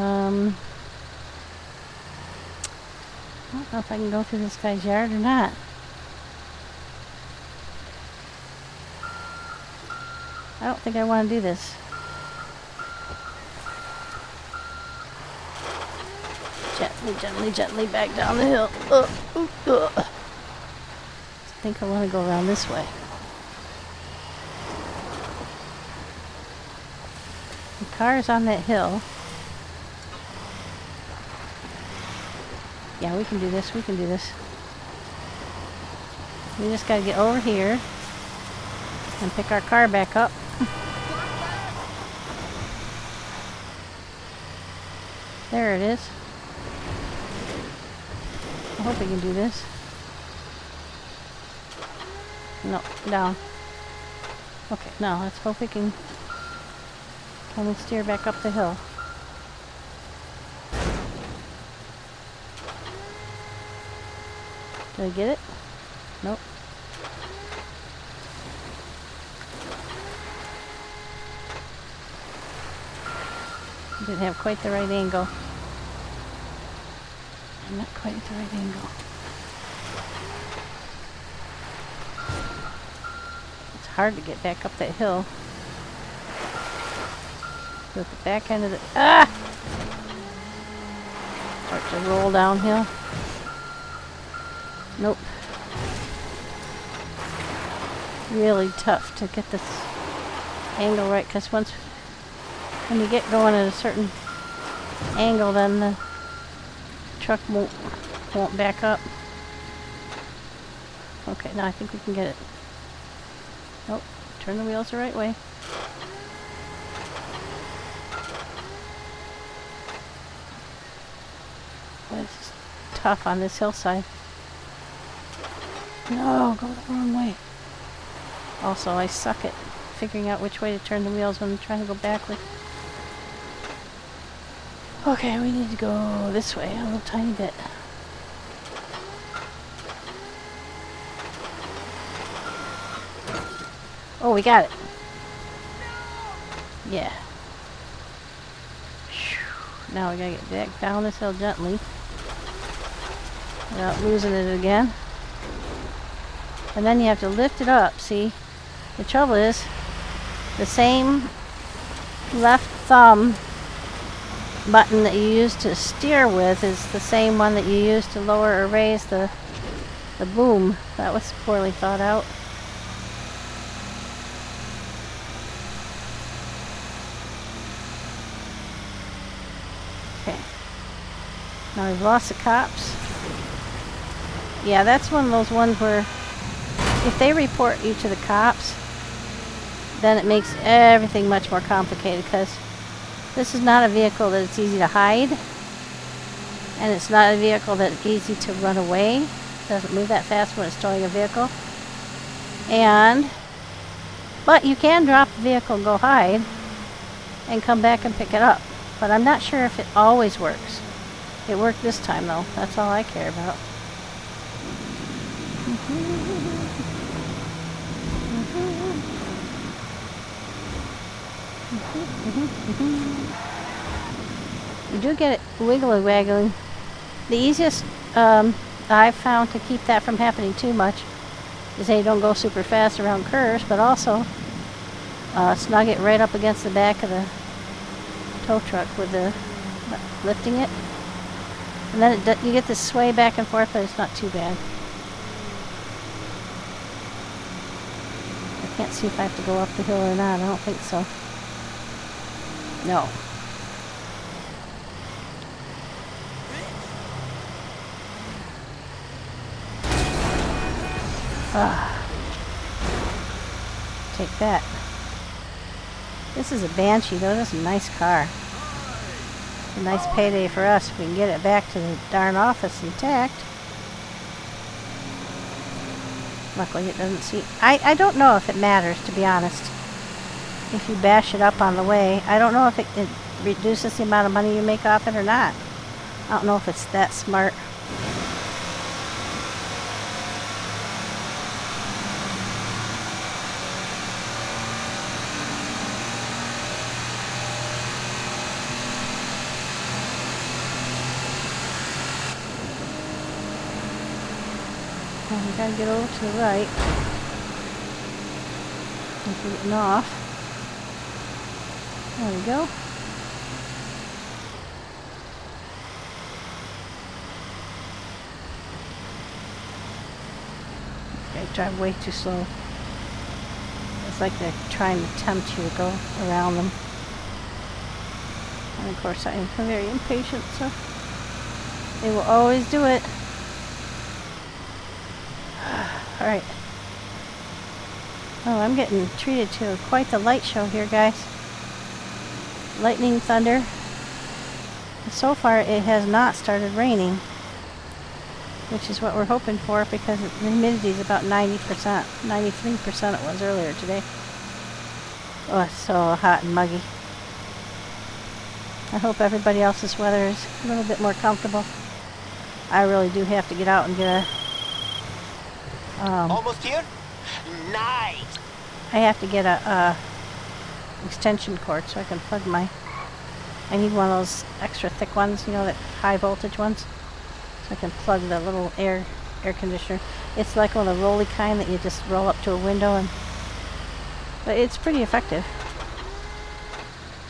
don't know if I can go through this guy's yard or not. I don't think I want to do this. Gently, gently, gently back down the hill. I think I want to go around this way. The car's on that hill. Yeah, we can do this. We can do this. We just gotta get over here and pick our car back up. There it is. I hope we can do this. No, down. Okay, now let's hope we can we steer back up the hill. Did I get it? Nope. Didn't have quite the right angle. I'm not quite at the right angle. It's hard to get back up that hill. So at the back end of the start to roll downhill. Nope. Really tough to get this angle right, because when you get going at a certain angle, then the truck won't back up. Okay, now I think we can get it. Nope, turn the wheels the right way. But it's tough on this hillside. No, go the wrong way. Also, I suck at figuring out which way to turn the wheels when I'm trying to go backward. Okay, we need to go this way a little tiny bit. Oh, we got it. Yeah. Now we gotta get back down this hill gently without losing it again. And then you have to lift it up, see? The trouble is, the same left thumb button that you use to steer with is the same one that you use to lower or raise the boom. That was poorly thought out. Okay. Now we've lost the cops. Yeah, that's one of those ones where if they report you to the cops, then it makes everything much more complicated, because this is not a vehicle that's easy to hide, and it's not a vehicle that's easy to run away. It doesn't move that fast when it's towing a vehicle. But you can drop the vehicle and go hide and come back and pick it up. But I'm not sure if it always works. It worked this time though. That's all I care about. You do get it wiggly waggling. The easiest I've found to keep that from happening too much is that you don't go super fast around curves, but also snug it right up against the back of the tow truck with the lifting it, and then you get this sway back and forth, but it's not too bad. I can't see if I have to go up the hill or not. I don't think so. No. Take that. This is a Banshee though. That's a nice car. A nice payday for us if we can get it back to the darn office intact. Luckily it doesn't see... I don't know if it matters, to be honest. If you bash it up on the way. I don't know if it reduces the amount of money you make off it or not. I don't know if it's that smart. we gotta get over to the right. If we're getting off. There we go. Okay, drive way too slow. It's like they're trying to tempt you to go around them. And of course I am very impatient, so they will always do it. Alright. Oh, I'm getting treated to quite the light show here, guys. Lightning, thunder. So far it has not started raining, which is what we're hoping for because the humidity is about 90%. 93% it was earlier today. Oh, it's so hot and muggy. I hope everybody else's weather is a little bit more comfortable. I really do have to get out and get a... Almost here? Nice! I have to get a extension cord so I can plug my... I need one of those extra thick ones, you know, that high voltage ones. So I can plug the little air conditioner. It's like one of the rolly kind that you just roll up to a window and... But it's pretty effective.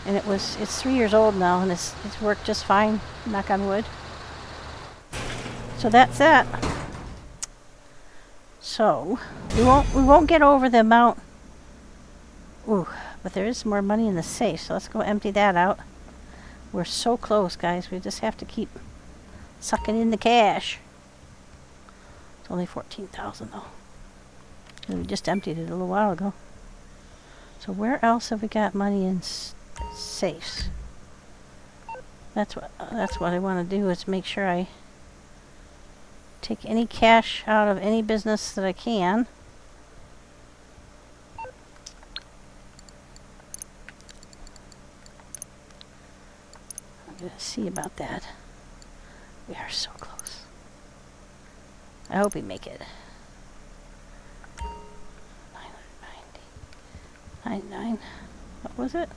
And it's 3 years old now and it's worked just fine, knock on wood. So that's that. So we won't get over the amount. Ooh, but there is more money in the safe, so let's go empty that out. We're so close, guys. We just have to keep sucking in the cash. It's only 14,000 though. And we just emptied it a little while ago. So where else have we got money in safes? That's what I want to do, is make sure I take any cash out of any business that I can. I'm going to see about that. We are so close. I hope we make it. 990. 99. What was it?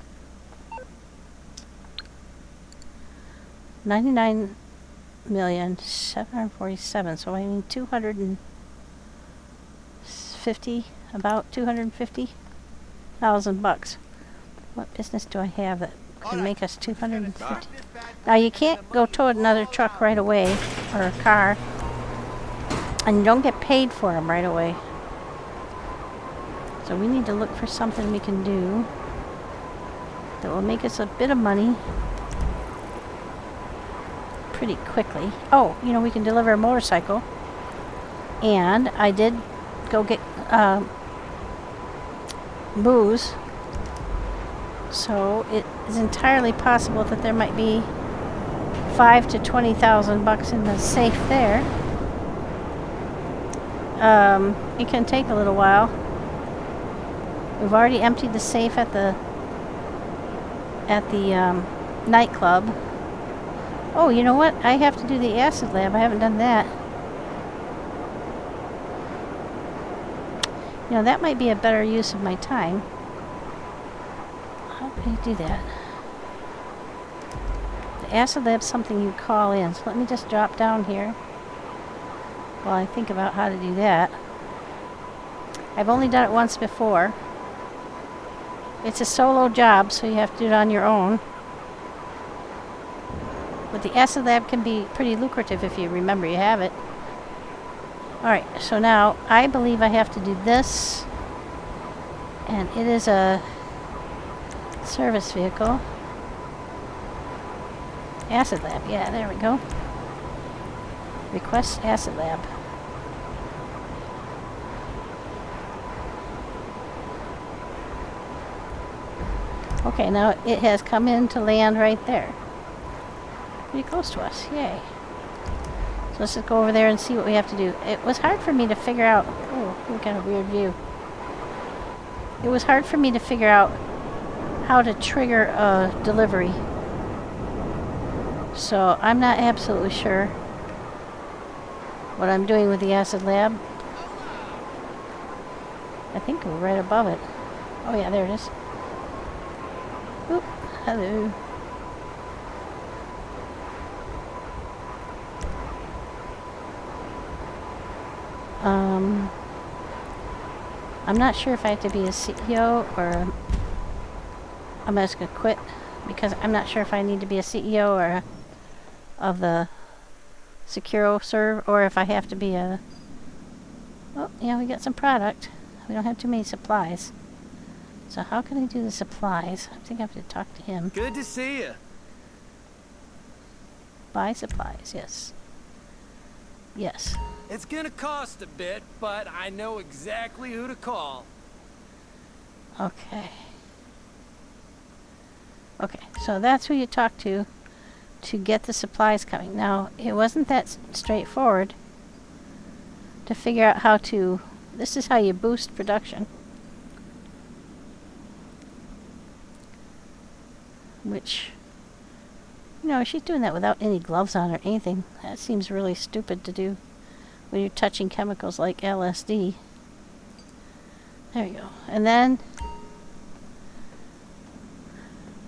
99,747,000. So I mean 250, about 250,000 bucks. What business do I have that can make us 250? Now you can't go tow another truck right away, or a car, and you don't get paid for them right away. So we need to look for something we can do that will make us a bit of money pretty quickly. Oh, you know, we can deliver a motorcycle. And I did go get booze. So it is entirely possible that there might be 5 to 20,000 bucks in the safe there. It can take a little while. We've already emptied the safe at the nightclub. Oh, you know what? I have to do the acid lab. I haven't done that. You know, that might be a better use of my time. How do I do that? The acid lab's something you call in. So let me just drop down here while I think about how to do that. I've only done it once before. It's a solo job, so you have to do it on your own. But the acid lab can be pretty lucrative if you remember you have it. Alright, so now I believe I have to do this. And it is a service vehicle. Acid lab, yeah, there we go. Request acid lab. Okay, now it has come in to land right there. Pretty close to us, yay. So let's just go over there and see what we have to do. It was hard for me to figure out... Oh, we got a weird view. It was hard for me to figure out how to trigger a delivery. So I'm not absolutely sure what I'm doing with the acid lab. I think we're right above it. Oh yeah, there it is. Oop, hello. I'm not sure if I have to be a CEO or I'm just gonna quit because I'm not sure if I need to be a CEO or of the Securo serve or if I have to be a. Oh, yeah, we got some product. We don't have too many supplies. So how can I do the supplies? I think I have to talk to him. Good to see you. Buy supplies, yes. Yes. It's gonna cost a bit, but I know exactly who to call. Okay. Okay, so that's who you talk to get the supplies coming. Now, it wasn't that straightforward to figure out how to. This is how you boost production. Which, you know, she's doing that without any gloves on or anything. That seems really stupid to do when you're touching chemicals like LSD. There you go. And then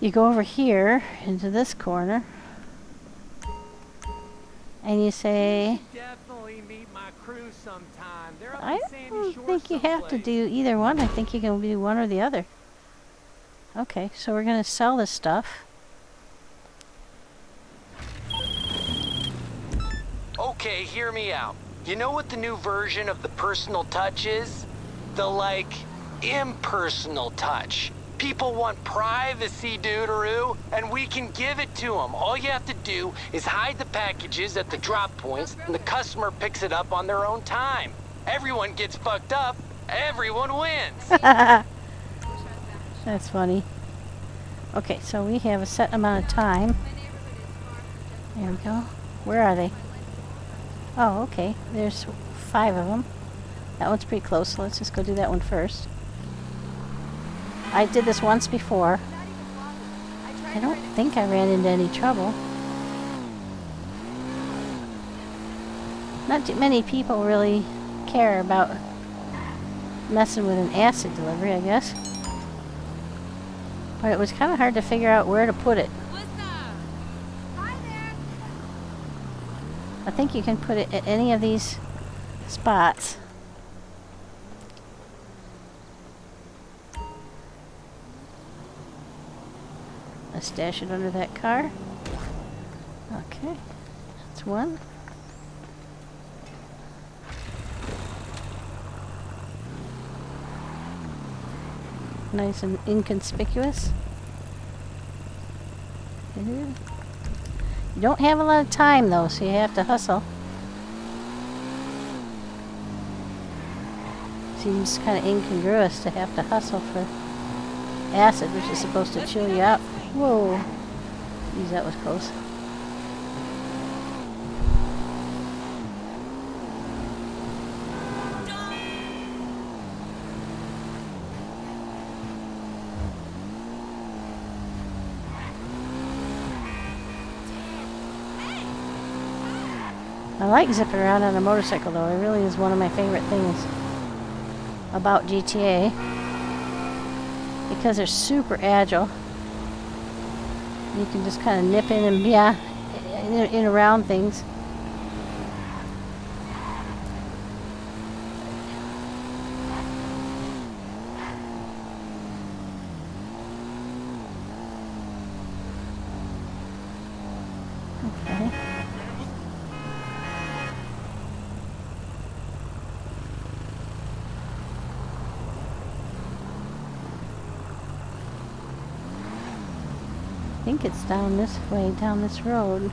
you go over here into this corner and you say, Definitely meet my crew sometime. They're up I in Sandy don't Shore think you have to someplace. do either one. I think you can do one or the other. Okay, so we're going to sell this stuff. Okay, hear me out. You know what the new version of the personal touch is? The, like, impersonal touch. People want privacy, doodaroo, and we can give it to them. All you have to do is hide the packages at the drop points, and the customer picks it up on their own time. Everyone gets fucked up, everyone wins. That's funny. Okay, so we have a set amount of time. There we go. Where are they? Oh, okay. There's 5 of them. That one's pretty close, so let's just go do that one first. I did this once before. I don't think I ran into any trouble. Not too many people really care about messing with an acid delivery, I guess. But it was kind of hard to figure out where to put it. I think you can put it at any of these spots. Let's stash it under that car. Okay, that's one. Nice and inconspicuous. You don't have a lot of time though, so you have to hustle. Seems kind of incongruous to have to hustle for acid, which is supposed to chill you out. Whoa. Geez, that was close. I like zipping around on a motorcycle though. It really is one of my favorite things about GTA. Because they're super agile. You can just kind of nip in and, yeah, in around things. Okay. I think it's down this way, down this road.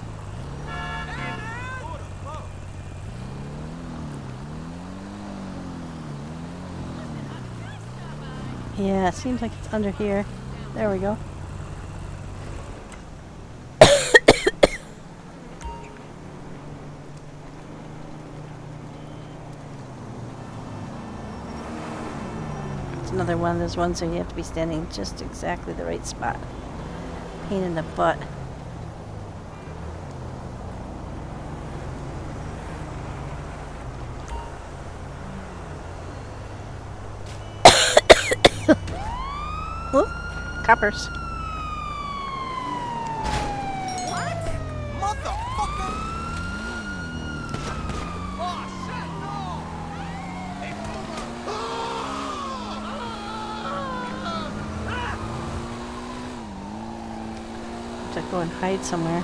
Yeah, it seems like it's under here. There we go. It's another one of those ones where you have to be standing just exactly the right spot. Pain in the butt. Whoop, coppers. What? Motherfucker! Oh, shit, no! have to go and hide somewhere.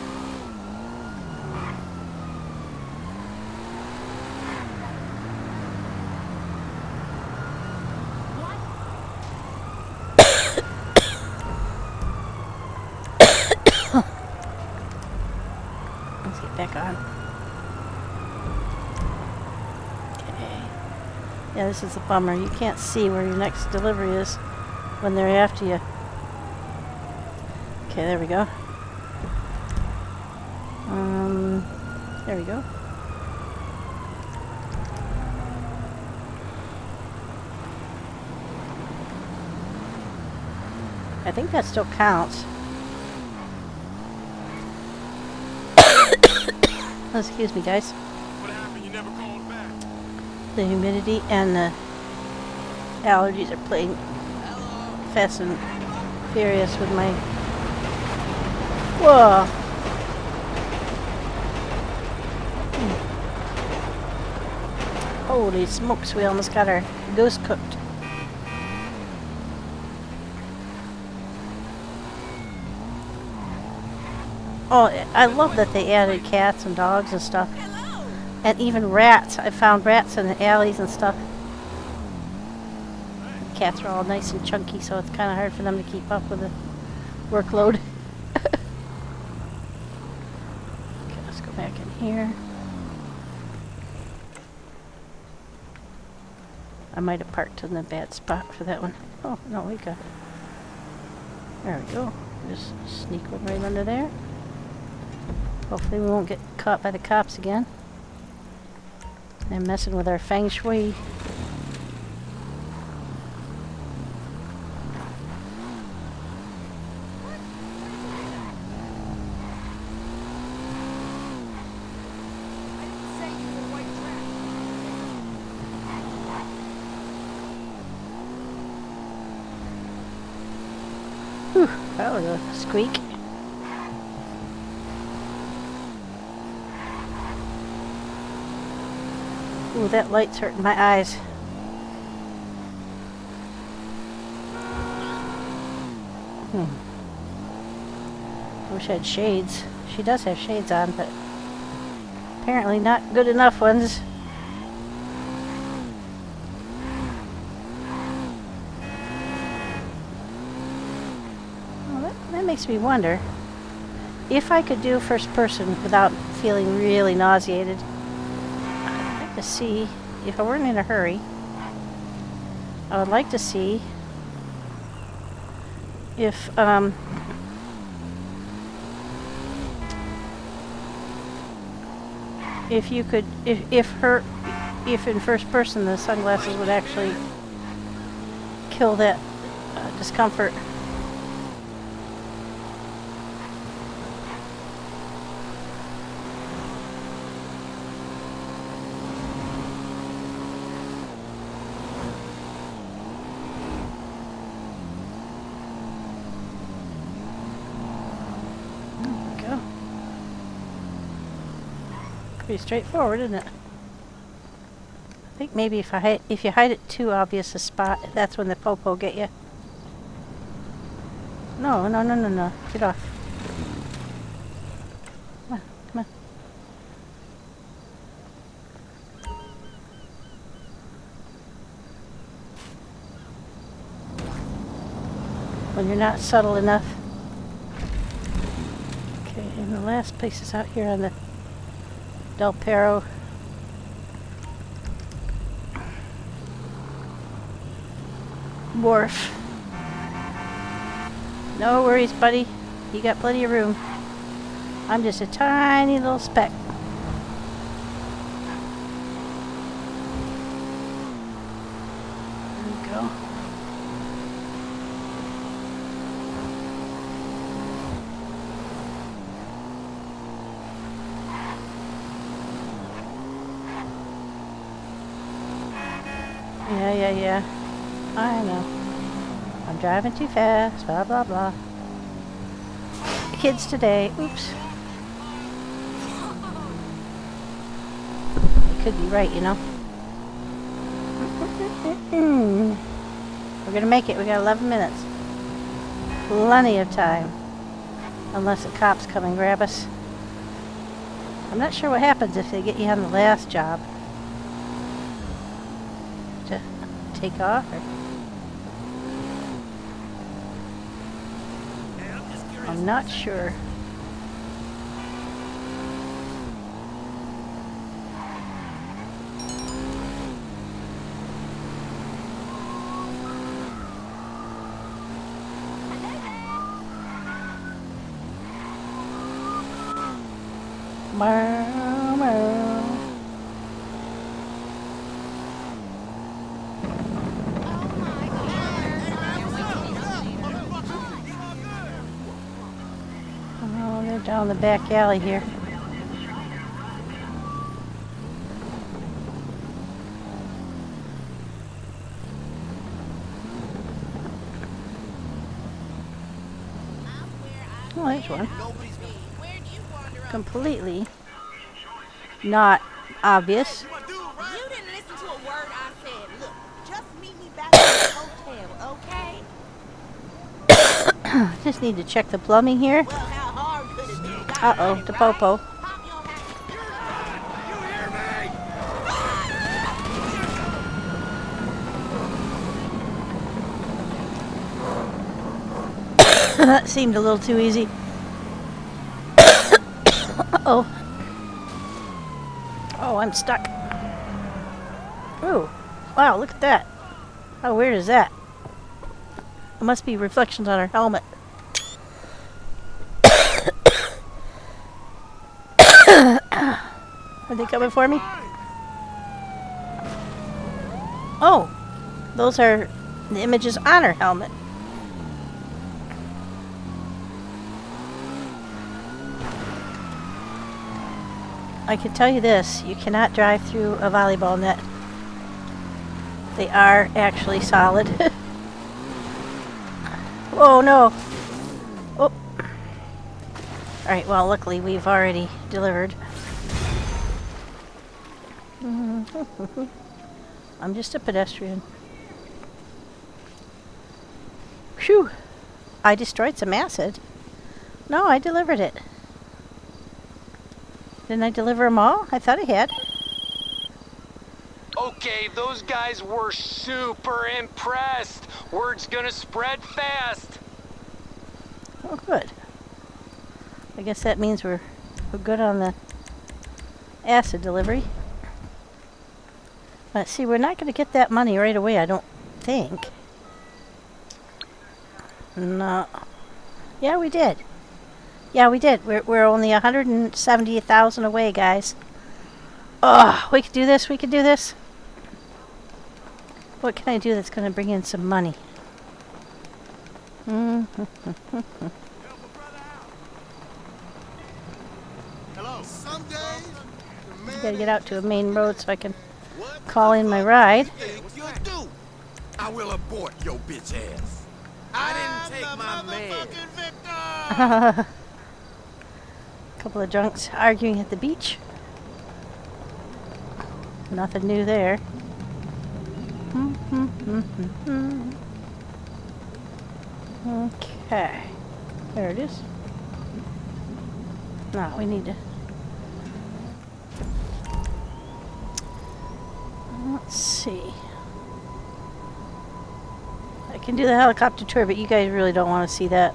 Let's get back on. Okay. Yeah, this is a bummer. You can't see where your next delivery is when they're after you. Okay, there we go. There we go. I think that still counts. Excuse me, guys. What happened? You never called back. The humidity and the allergies are playing fast and furious with my... Whoa! Holy smokes, we almost got our goose cooked. Oh, I love that they added cats and dogs and stuff. And even rats. I found rats in the alleys and stuff. Cats are all nice and chunky, so it's kind of hard for them to keep up with the workload. Okay, let's go back in here. I might have parked in the bad spot for that one. Oh, no, we got it. There we go. Just sneak one right under there. Hopefully we won't get caught by the cops again. And messing with our feng shui. Whew, that was a squeak. Ooh, that light's hurting my eyes. Wish I had shades. She does have shades on, but apparently not good enough ones. Well, that makes me wonder if I could do first person without feeling really nauseated. To see if I weren't in a hurry. I would like to see if you could if in first person the sunglasses would actually kill that discomfort. Pretty straightforward, isn't it? I think maybe if you hide it too obvious a spot, that's when the popo get you. No, no, no, no, no. Get off. Come on, come on. When you're not subtle enough. Okay, and the last place is out here on the Del Perro. Wharf. No worries, buddy. You got plenty of room. I'm just a tiny little speck. There we go. Yeah. I know. I'm driving too fast, blah, blah, blah. Kids today, oops. It could be right, you know. We're gonna make it. We got 11 minutes. Plenty of time. Unless the cops come and grab us. I'm not sure what happens if they get you on the last job. To take off or... I'm not sure. Oh, they're down the back alley here. Oh, there's one. Completely not obvious. You didn't listen to a word I said. Look, just meet me back at the hotel, okay? Just need to check the plumbing here. Well, how hard could it be? Uh-oh, the popo. That seemed a little too easy. Uh-oh. Oh, I'm stuck. Ooh. Wow, look at that. How weird is that? It must be reflections on her helmet. Are they coming for me? Oh, those are the images on her helmet. I can tell you this, you cannot drive through a volleyball net. They are actually solid. Oh no! Oh! Alright, well luckily we've already delivered. I'm just a pedestrian. Phew! I destroyed some acid. No, I delivered it. Didn't I deliver them all? I thought I had. Okay, those guys were super impressed. Word's gonna spread fast. Oh, good. I guess that means we're good on the acid delivery. But see, we're not going to get that money right away, I don't think. No. Yeah, we did. Yeah, we did. We're only 170,000 away, guys. Oh, we could do this. We could do this. What can I do that's going to bring in some money? Hello. Some days, I gotta get out to a main road so I can call in my ride. I will abort your bitch ass. I didn't take my man. A couple of drunks arguing at the beach. Nothing new there. Okay. There it is. No, we need to... Let's see. I can do the helicopter tour, but you guys really don't want to see that.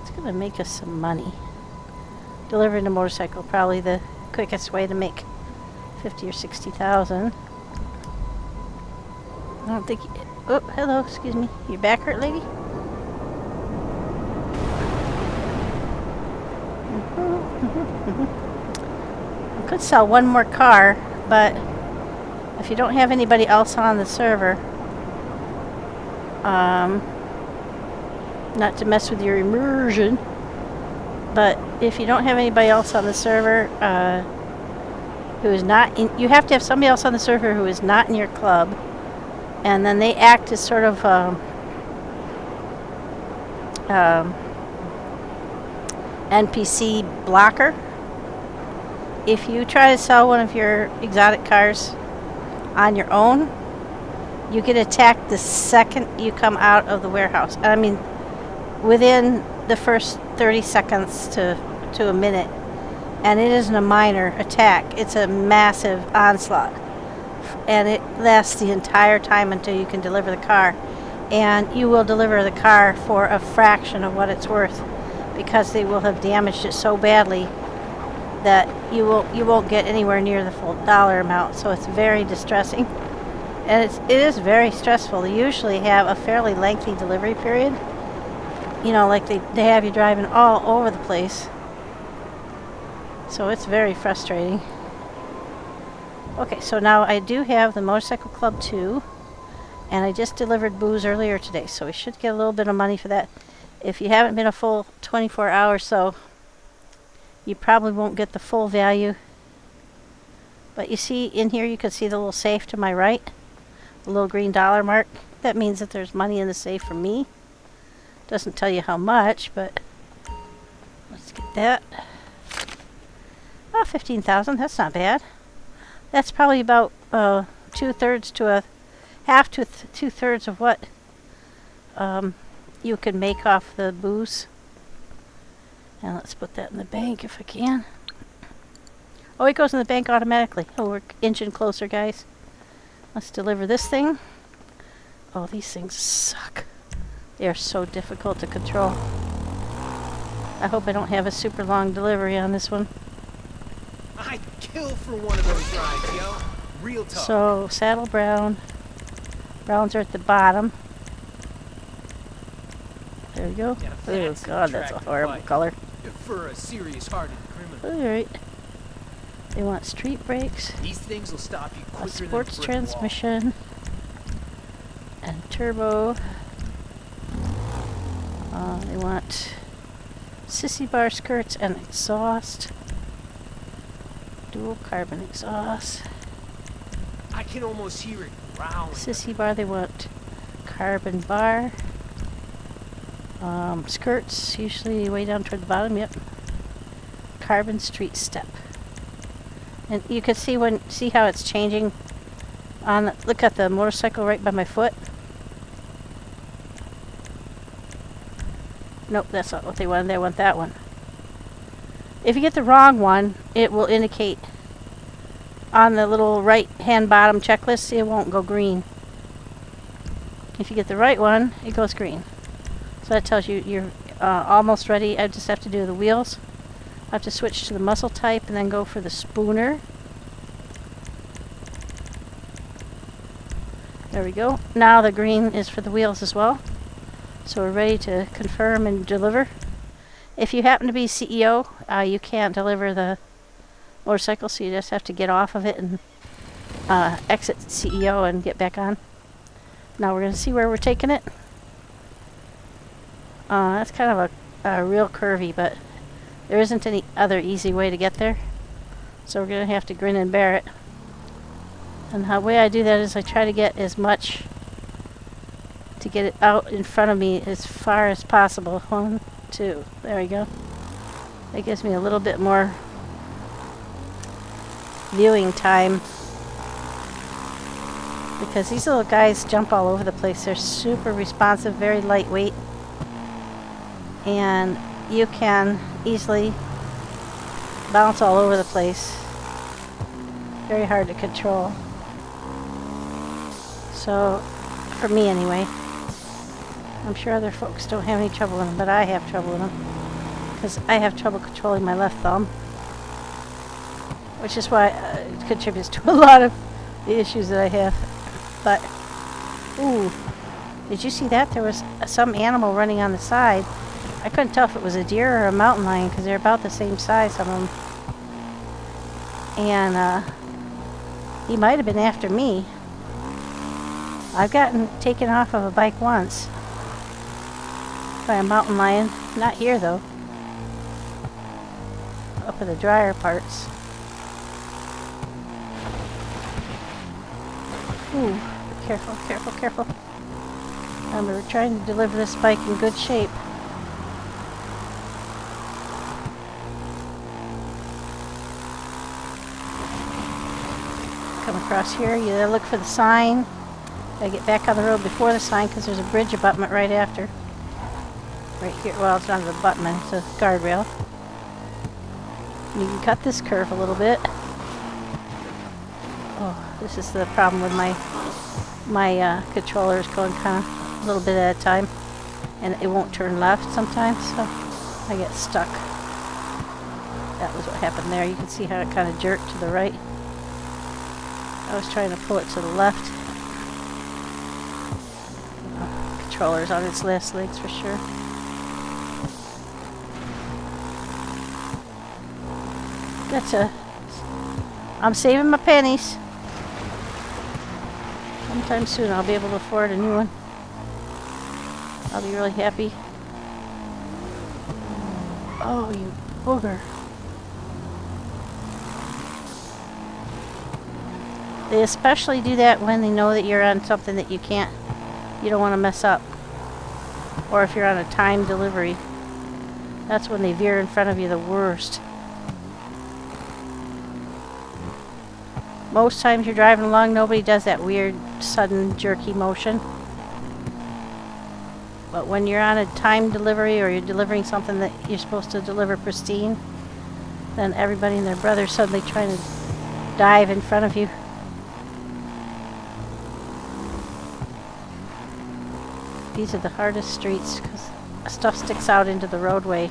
It's gonna make us some money. Delivering a motorcycle, probably the quickest way to make 50 or 60,000. I don't think. Oh, hello. Excuse me. Your back hurt, lady? I could sell one more car, but if you don't have anybody else on the server, not to mess with your immersion, but if you don't have anybody else on the server who is not in, you have to have somebody else on the server who is not in your club, and then they act as sort of NPC blocker. If you try to sell one of your exotic cars on your own, you get attacked the second you come out of the warehouse. I mean, within the first 30 seconds to a minute. And it isn't a minor attack. It's a massive onslaught. And it lasts the entire time until you can deliver the car. And you will deliver the car for a fraction of what it's worth, because they will have damaged it so badly that you won't get anywhere near the full dollar amount. So it's very distressing, and it is very stressful. They usually have a fairly lengthy delivery period. You know, like they have you driving all over the place. So it's very frustrating. Okay, so now I do have the Motorcycle Club 2, and I just delivered booze earlier today, so we should get a little bit of money for that. If you haven't been a full 24 hours, so you probably won't get the full value. But you see in here, you can see the little safe to my right, the little green dollar mark. That means that there's money in the safe for me. Doesn't tell you how much, but let's get that. Oh, 15,000, that's not bad. That's probably about 2/3 to a half to 2/3 of what you can make off the booze. And let's put that in the bank if I can. Oh, it goes in the bank automatically. Oh, we're inching closer, guys. Let's deliver this thing. Oh, these things suck. They are so difficult to control. I hope I don't have a super long delivery on this one. I'd kill for one of those rides, yo. Real talk. So, saddle brown. Browns are at the bottom. There we go. Yeah, Oh that's god, that's a attractive horrible bike. color. For a serious-hearted criminal. Alright. They want street brakes, These things will stop you a quicker than sports a brick wall. transmission, and turbo. They want sissy bar skirts and exhaust. Dual carbon exhaust. I can almost hear it growling. Sissy bar, they want carbon bar. Skirts, usually way down toward the bottom, yep. Carbon street step. And you can see how it's changing on look at the motorcycle right by my foot. Nope, that's not what they wanted. They want that one. If you get the wrong one, it will indicate on the little right hand bottom checklist, it won't go green. If you get the right one, it goes green. So that tells you you're almost ready. I just have to do the wheels. I have to switch to the muscle type and then go for the spooner. There we go. Now the green is for the wheels as well. So we're ready to confirm and deliver. If you happen to be CEO, you can't deliver the motorcycle, so you just have to get off of it and exit CEO and get back on. Now we're going to see where we're taking it. That's kind of a real curvy, but there isn't any other easy way to get there. So we're going to have to grin and bear it. And the way I do that is I try to get as much to get it out in front of me as far as possible. 1, 2, there we go. That gives me a little bit more viewing time, because these little guys jump all over the place. They're super responsive, very lightweight, and you can easily bounce all over the place. Very hard to control. So, for me anyway. I'm sure other folks don't have any trouble with them, but I have trouble with them, because I have trouble controlling my left thumb, which is why it contributes to a lot of the issues that I have. But, ooh, did you see that? There was some animal running on the side. I couldn't tell if it was a deer or a mountain lion, because they're about the same size, some of them. And he might have been after me. I've gotten taken off of a bike once by a mountain lion. Not here though. Up in the drier parts. Ooh, careful, careful, careful. We're trying to deliver this bike in good shape. Come across here, you gotta look for the sign. Gotta get back on the road before the sign, because there's a bridge abutment right after. right here. Well, it's not an abutment, it's a guardrail. You can cut this curve a little bit. Oh, this is the problem with my controller is going kind of a little bit at a time, and it won't turn left sometimes, so I get stuck. That was what happened there. You can see how it kind of jerked to the right. I was trying to pull it to the left. Controller's on its last legs for sure. Gotcha. I'm saving my pennies. Sometime soon I'll be able to afford a new one. I'll be really happy. Oh, you booger. They especially do that when they know that you're on something that you don't want to mess up. Or if you're on a timed delivery. That's when they veer in front of you the worst. Most times you're driving along, nobody does that weird, sudden, jerky motion. But when you're on a timed delivery or you're delivering something that you're supposed to deliver pristine, then everybody and their brother suddenly trying to dive in front of you. These are the hardest streets because stuff sticks out into the roadway.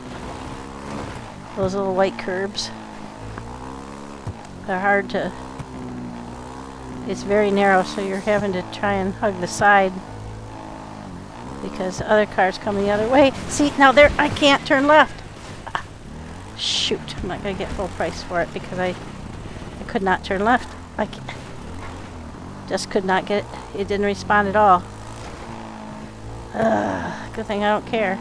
Those little white curbs. They're hard to... It's very narrow, so you're having to try and hug the side because other cars come the other way. See, now there, I can't turn left. Shoot, I'm not going to get full price for it because I could not turn left. I just could not get it. It didn't respond at all. Good thing I don't care.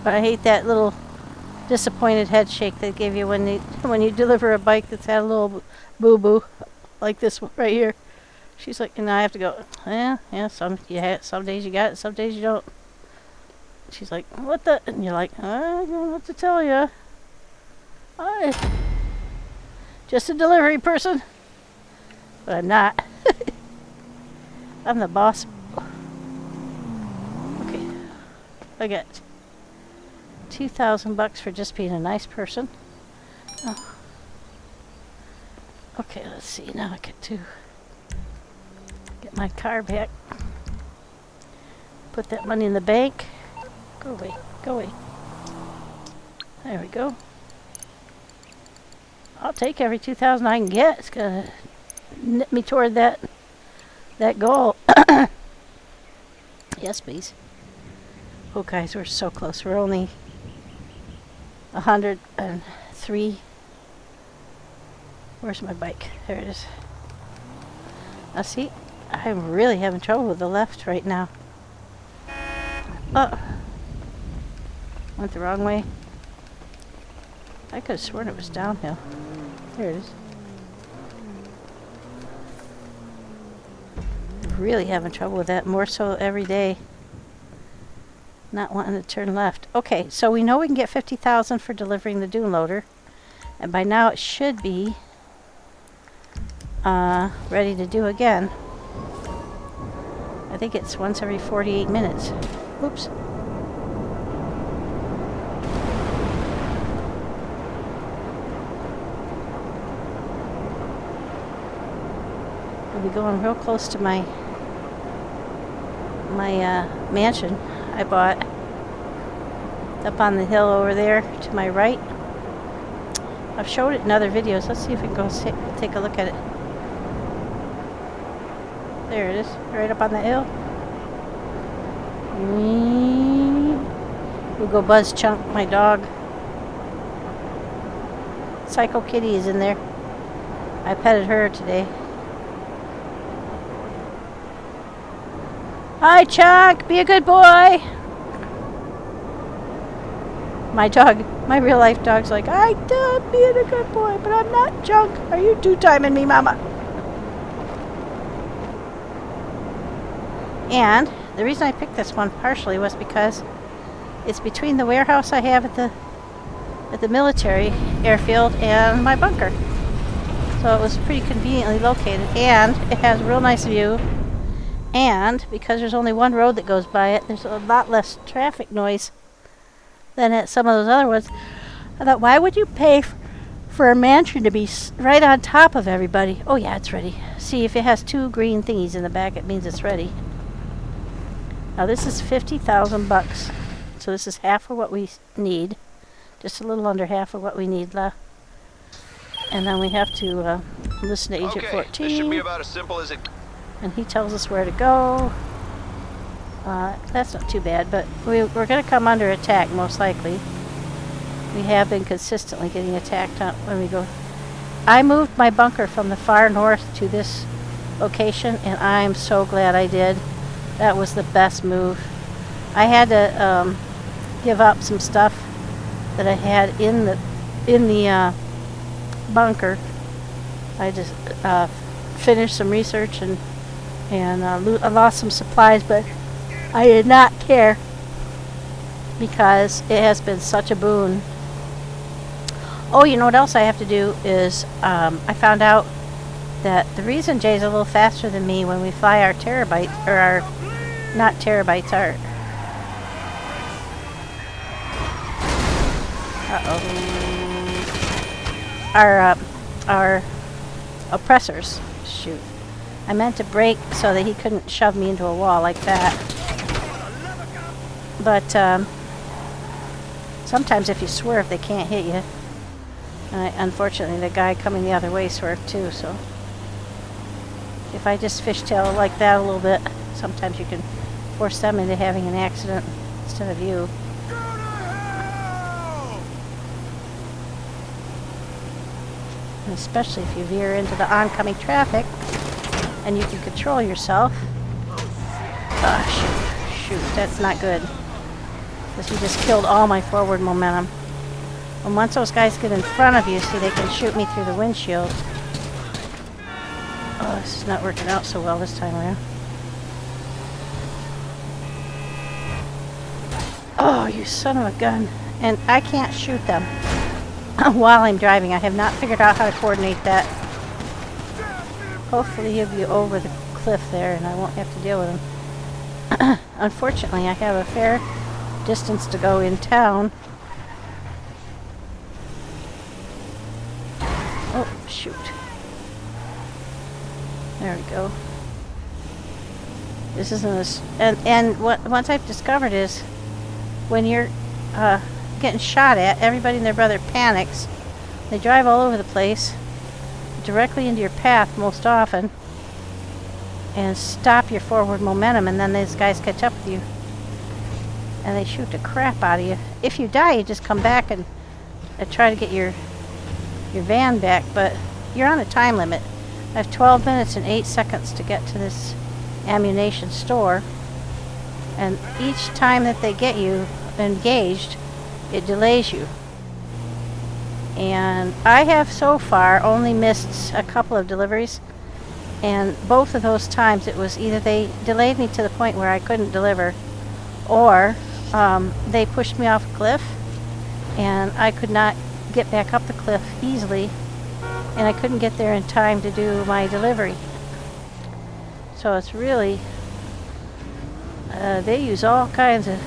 But I hate that little disappointed head shake they give you when you deliver a bike that's had a little boo-boo like this one right here. She's like, and I have to go, yeah, some days you got it, some days you don't. She's like, what the? And you're like, I don't know what to tell you. Just a delivery person. But I'm not. I'm the boss. Okay. I got $2,000 for just being a nice person. Oh. Okay, let's see. Now I get to get my car back. Put that money in the bank. Go away. Go away. There we go. I'll take every $2,000 I can get. It's gonna nip me toward that goal. Yes, please. Oh, guys, we're so close. We're only 103. Where's my bike? There it is. Now, see, I'm really having trouble with the left right now. Oh, went the wrong way. I could have sworn it was downhill. There it is. Really having trouble with that, more so every day. Not wanting to turn left. Okay, so we know we can get $50,000 for delivering the dune loader, and by now it should be ready to do again. I think it's once every 48 minutes. Oops. We'll be going real close to my mansion I bought up on the hill over there to my right. I've showed it in other videos. Let's see if we can go take a look at it. There it is, right up on the hill. We'll go Buzz Chunk, my dog. Psycho Kitty is in there. I petted her today. Hi, Chunk. Be a good boy. My dog, my real life dog's like, I'm being a good boy, but I'm not, Chunk. Are you two-timing me, Mama? And the reason I picked this one partially was because it's between the warehouse I have at the military airfield and my bunker. So it was pretty conveniently located, and it has a real nice view. And because there's only one road that goes by it, there's a lot less traffic noise than at some of those other ones. I thought, why would you pay for a mansion to be right on top of everybody? Oh yeah, it's ready. See, if it has 2 green thingies in the back, it means it's ready. Now this is 50,000 bucks. So this is half of what we need. Just a little under half of what we need left. And then we have to listen to Agent 14. This should be about as simple as it. And he tells us where to go. That's not too bad, but we're going to come under attack most likely. We have been consistently getting attacked when we go. I moved my bunker from the far north to this location, and I'm so glad I did. That was the best move. I had to give up some stuff that I had in the bunker. I just finished some research and I lost some supplies, but I did not care because it has been such a boon. Oh, you know what else I have to do is I found out that the reason Jay's a little faster than me when we fly our terabytes, or our, not terabytes, our oppressors. Shoot. I meant to brake so that he couldn't shove me into a wall like that. But sometimes if you swerve, they can't hit you. Unfortunately, the guy coming the other way swerved too, so if I just fishtail like that a little bit, sometimes you can force them into having an accident instead of you. And especially if you veer into the oncoming traffic and you can control yourself. Shoot, that's not good. Because you just killed all my forward momentum. And once those guys get in front of you, see, they can shoot me through the windshield. Oh, this is not working out so well this time around. Oh, you son of a gun. And I can't shoot them while I'm driving. I have not figured out how to coordinate that. Hopefully he'll be over the cliff there and I won't have to deal with him. Unfortunately, I have a fair distance to go in town. Oh, shoot. There we go. This isn't and what once I've discovered is when you're getting shot at, everybody and their brother panics. They drive all over the place, directly into your path most often, and stop your forward momentum, and then these guys catch up with you. And they shoot the crap out of you. If you die, you just come back and try to get your van back, but you're on a time limit. I have 12 minutes and 8 seconds to get to this ammunition store, and each time that they get you engaged, it delays you. And I have so far only missed a couple of deliveries, and both of those times it was either they delayed me to the point where I couldn't deliver, or they pushed me off a cliff and I could not get back up the cliff easily, and I couldn't get there in time to do my delivery. So it's really they use all kinds of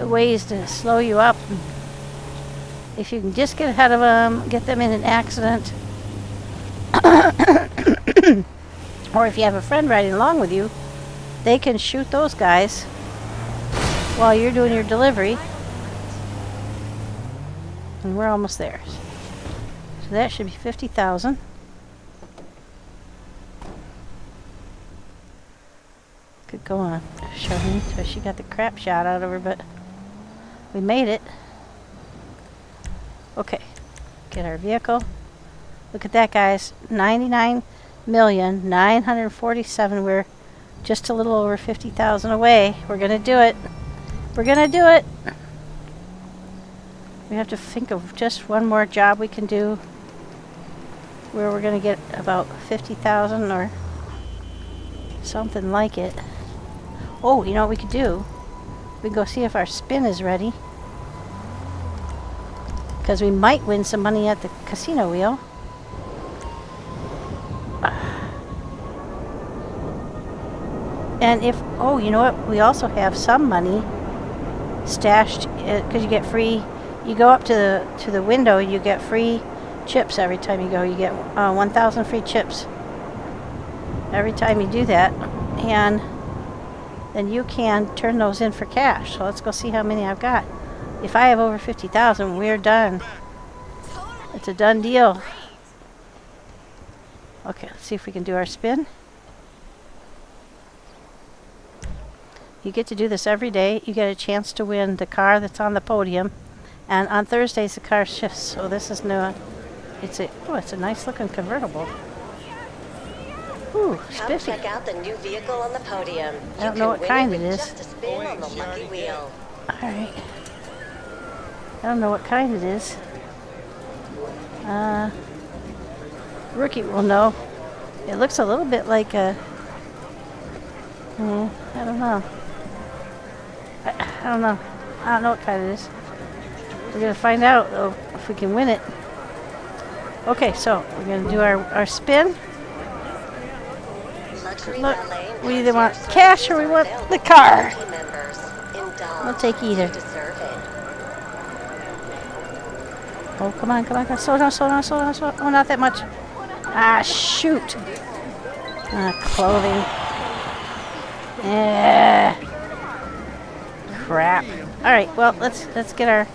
ways to slow you up. If you can just get ahead of them, get them in an accident, or if you have a friend riding along with you, they can shoot those guys while you're doing your delivery. And we're almost there. So that should be 50,000. Could go on. Showing. So she got the crap shot out of her, but we made it. Okay. Get our vehicle. Look at that, guys. 99,947,000. We're just a little over 50,000 away. We're gonna do it. We're gonna do it. We have to think of just one more job we can do where we're going to get about 50,000 or something like it. Oh, you know what we could do? We can go see if our spin is ready, because we might win some money at the casino wheel. And if, oh, you know what? We also have some money stashed because you get free. You go up to the window, you get free chips every time you go. You get 1,000 free chips every time you do that, and then you can turn those in for cash. So let's go see how many I've got. If I have over 50,000, we're done. It's a done deal. Okay, let's see if we can do our spin. You get to do this every day. You get a chance to win the car that's on the podium. And on Thursdays, the car shifts. So this is new. It's a nice looking convertible. Ooh, Come spiffy. check out the new vehicle on the podium. I don't know what kind it is. Just a spin on the lucky wheel. Alright. I don't know what kind it is. Rookie will know. It looks a little bit like a... I don't know. I don't know. I don't know what kind it is. We're going to find out, though, if we can win it. Okay, so we're going to do our spin. Luxury Look, valet we either want concierge cash or we want services the available car. for team members. Indulge. We'll take either. You deserve it. Oh, come on, come on, come on. Slow down, slow down, slow down, slow down. Oh, not that much. Ah, shoot. Clothing. Crap. All right, well, let's get our...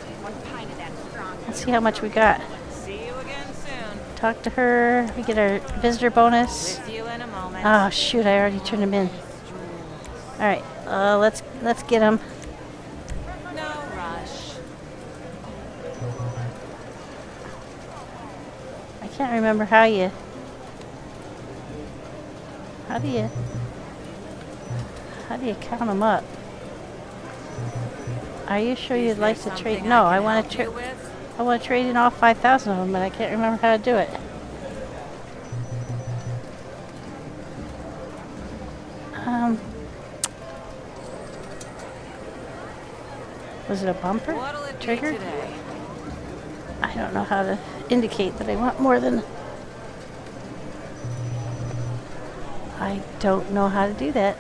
Let's see how much we got. See you again soon. Talk to her. We get our visitor bonus. See you in a moment. Oh, shoot, I already turned him in. All right, let's get him. No rush. I can't remember how do you count them up? Are you sure you'd like to trade? No, I want to trade in all 5,000 of them, but I can't remember how to do it. Was it a bumper? What'll it be Trigger? today? I don't know how to indicate that I want more than... I don't know how to do that.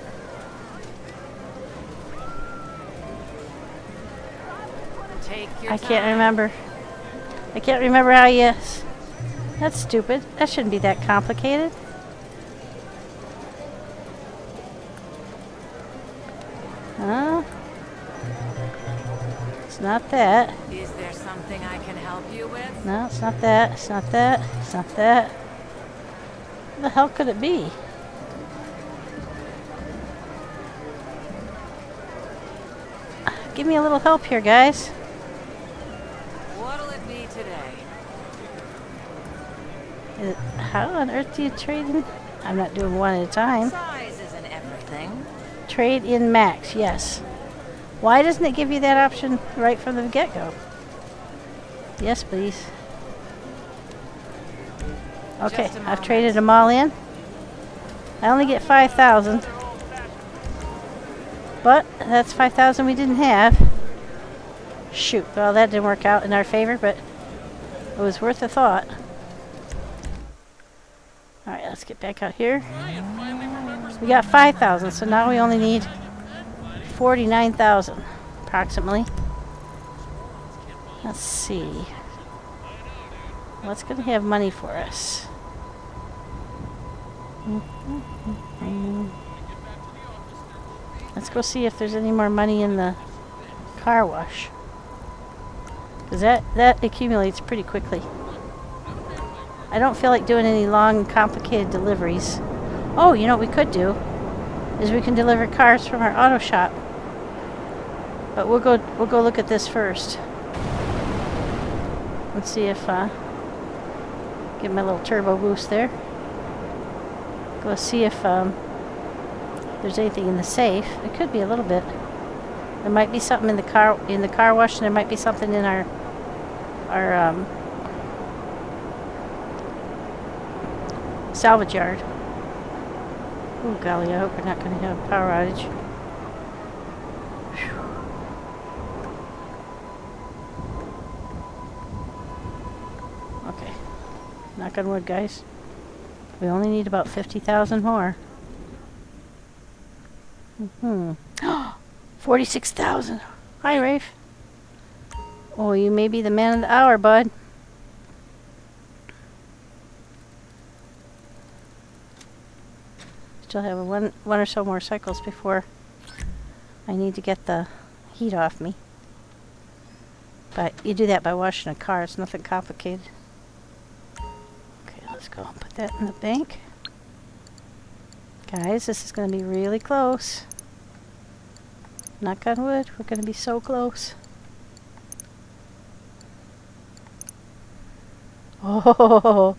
Take your I can't time. remember. I can't remember how you... That's stupid. That shouldn't be that complicated. Huh? It's not that. Is there something I can help you with? No, it's not that. It's not that. It's not that. What the hell could it be? Give me a little help here, guys. What'll it be today? How on earth do you trade in? I'm not doing one at a time. Size isn't everything. Trade in max, yes. Why doesn't it give you that option right from the get-go? Yes, please. Okay, Just a I've moment. traded them all in. I only get 5,000. But that's 5,000 we didn't have. Shoot, well that didn't work out in our favor, but it was worth a thought. Alright, let's get back out here. We got 5,000, so now we only need 49,000 approximately. Let's see. What's going to have money for us? Let's go see if there's any more money in the car wash. Because that accumulates pretty quickly. I don't feel like doing any long, complicated deliveries. Oh, you know what we could do? Is we can deliver cars from our auto shop. But we'll go look at this first. Let's see if give my little turbo boost there. Go see if there's anything in the safe. It could be a little bit. There might be something in the car wash, and there might be something in our salvage yard. Oh golly, I hope we're not going to have a power outage. Whew. Okay, knock on wood, guys. We only need about 50,000 more. $46,000. Hi, Rafe. Oh, you may be the man of the hour, bud. Still have one or so more cycles before I need to get the heat off me. But you do that by washing a car. It's nothing complicated. Okay, let's go and put that in the bank. Guys, this is going to be really close. Knock on wood, we're going to be so close. Oh,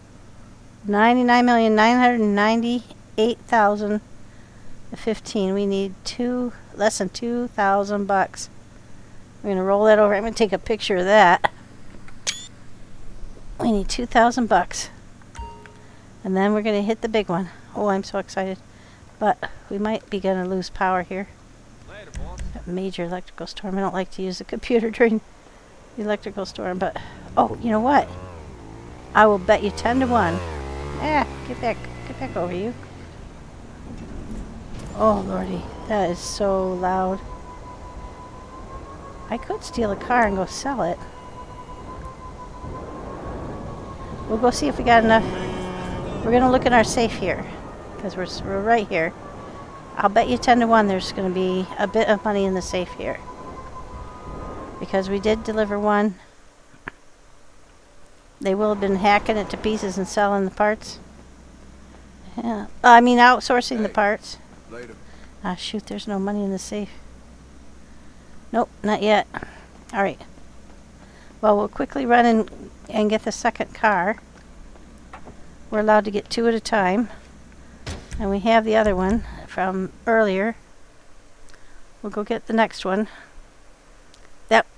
99,998,015. We need less than $2,000. We're going to roll that over. I'm going to take a picture of that. We need $2,000. And then we're going to hit the big one. Oh, I'm so excited. But we might be going to lose power here. Later, boss. A major electrical storm. I don't like to use the computer during the electrical storm, but oh, you know what? I will bet you 10 to 1. Get back over you. Oh lordy, that is so loud. I could steal a car and go sell it. We'll go see if we got enough. We're gonna look in our safe here because we're right here. I'll bet you 10 to 1 there's going to be a bit of money in the safe here. Because we did deliver one. They will have been hacking it to pieces and selling the parts. Yeah. I mean outsourcing the parts. Later. Ah, shoot, there's no money in the safe. Nope, not yet. Alright. Well, we'll quickly run and get the second car. We're allowed to get 2 at a time. And we have the other one from earlier. We'll go get the next one.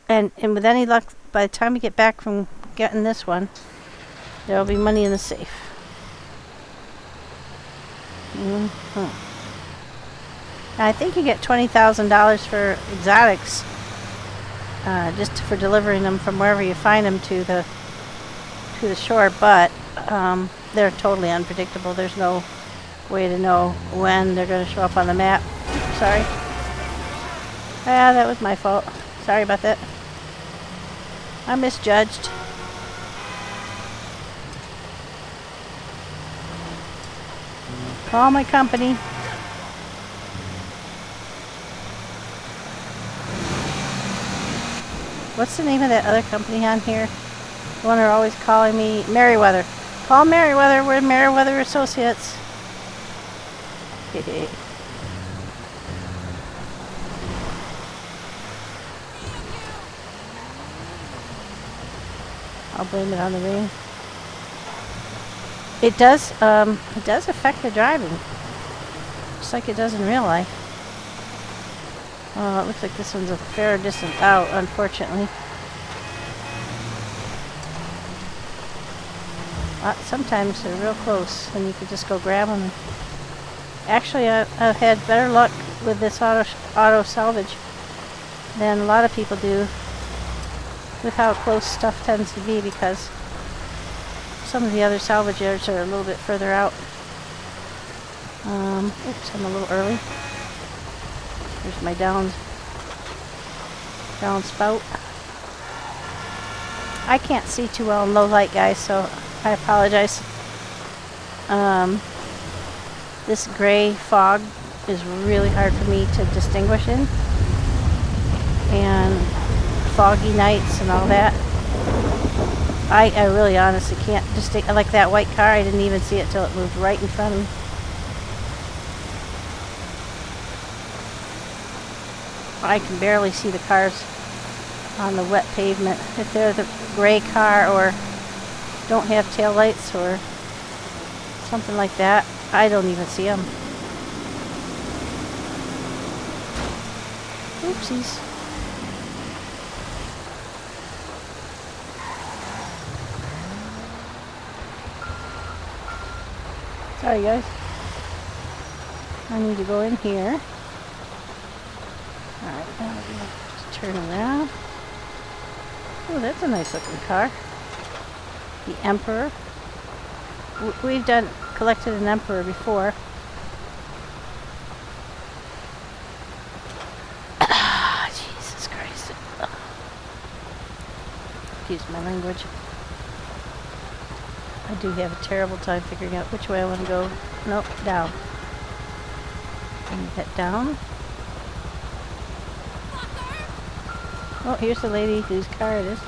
And with any luck, by the time we get back from getting this one, there'll be money in the safe. I think you get $20,000 for exotics, just for delivering them from wherever you find them to the shore. But they're totally unpredictable. There's no way to know when they're going to show up on the map. Sorry. That was my fault. Sorry about that. I misjudged. Call my company. What's the name of that other company on here? The one they're always calling me? Merriweather. Call Merriweather. We're Merriweather Associates. I'll blame it on the rain. It does affect the driving, just like it does in real life. Oh, it looks like this one's a fair distance out, unfortunately. Sometimes they're real close, and you could just go grab them. Actually, I've had better luck with this auto salvage than a lot of people do with how close stuff tends to be, because some of the other salvage yards are a little bit further out. Oops, I'm a little early. There's my down spout. I can't see too well in low light, guys, so I apologize. This gray fog is really hard for me to distinguish in, and foggy nights and all that. I really honestly can't distinguish. Like that white car, I didn't even see it till it moved right in front of me. I can barely see the cars on the wet pavement. If they're the gray car or don't have tail lights or something like that, I don't even see them. Oopsies. Sorry guys. I need to go in here. Alright, now we're going to just turn around. Oh, that's a nice looking car. The Emperor. We've collected an Emperor before. excuse my language. I do have a terrible time figuring out which way I want to go. Nope, down. And head down. Oh, here's the lady whose car it is.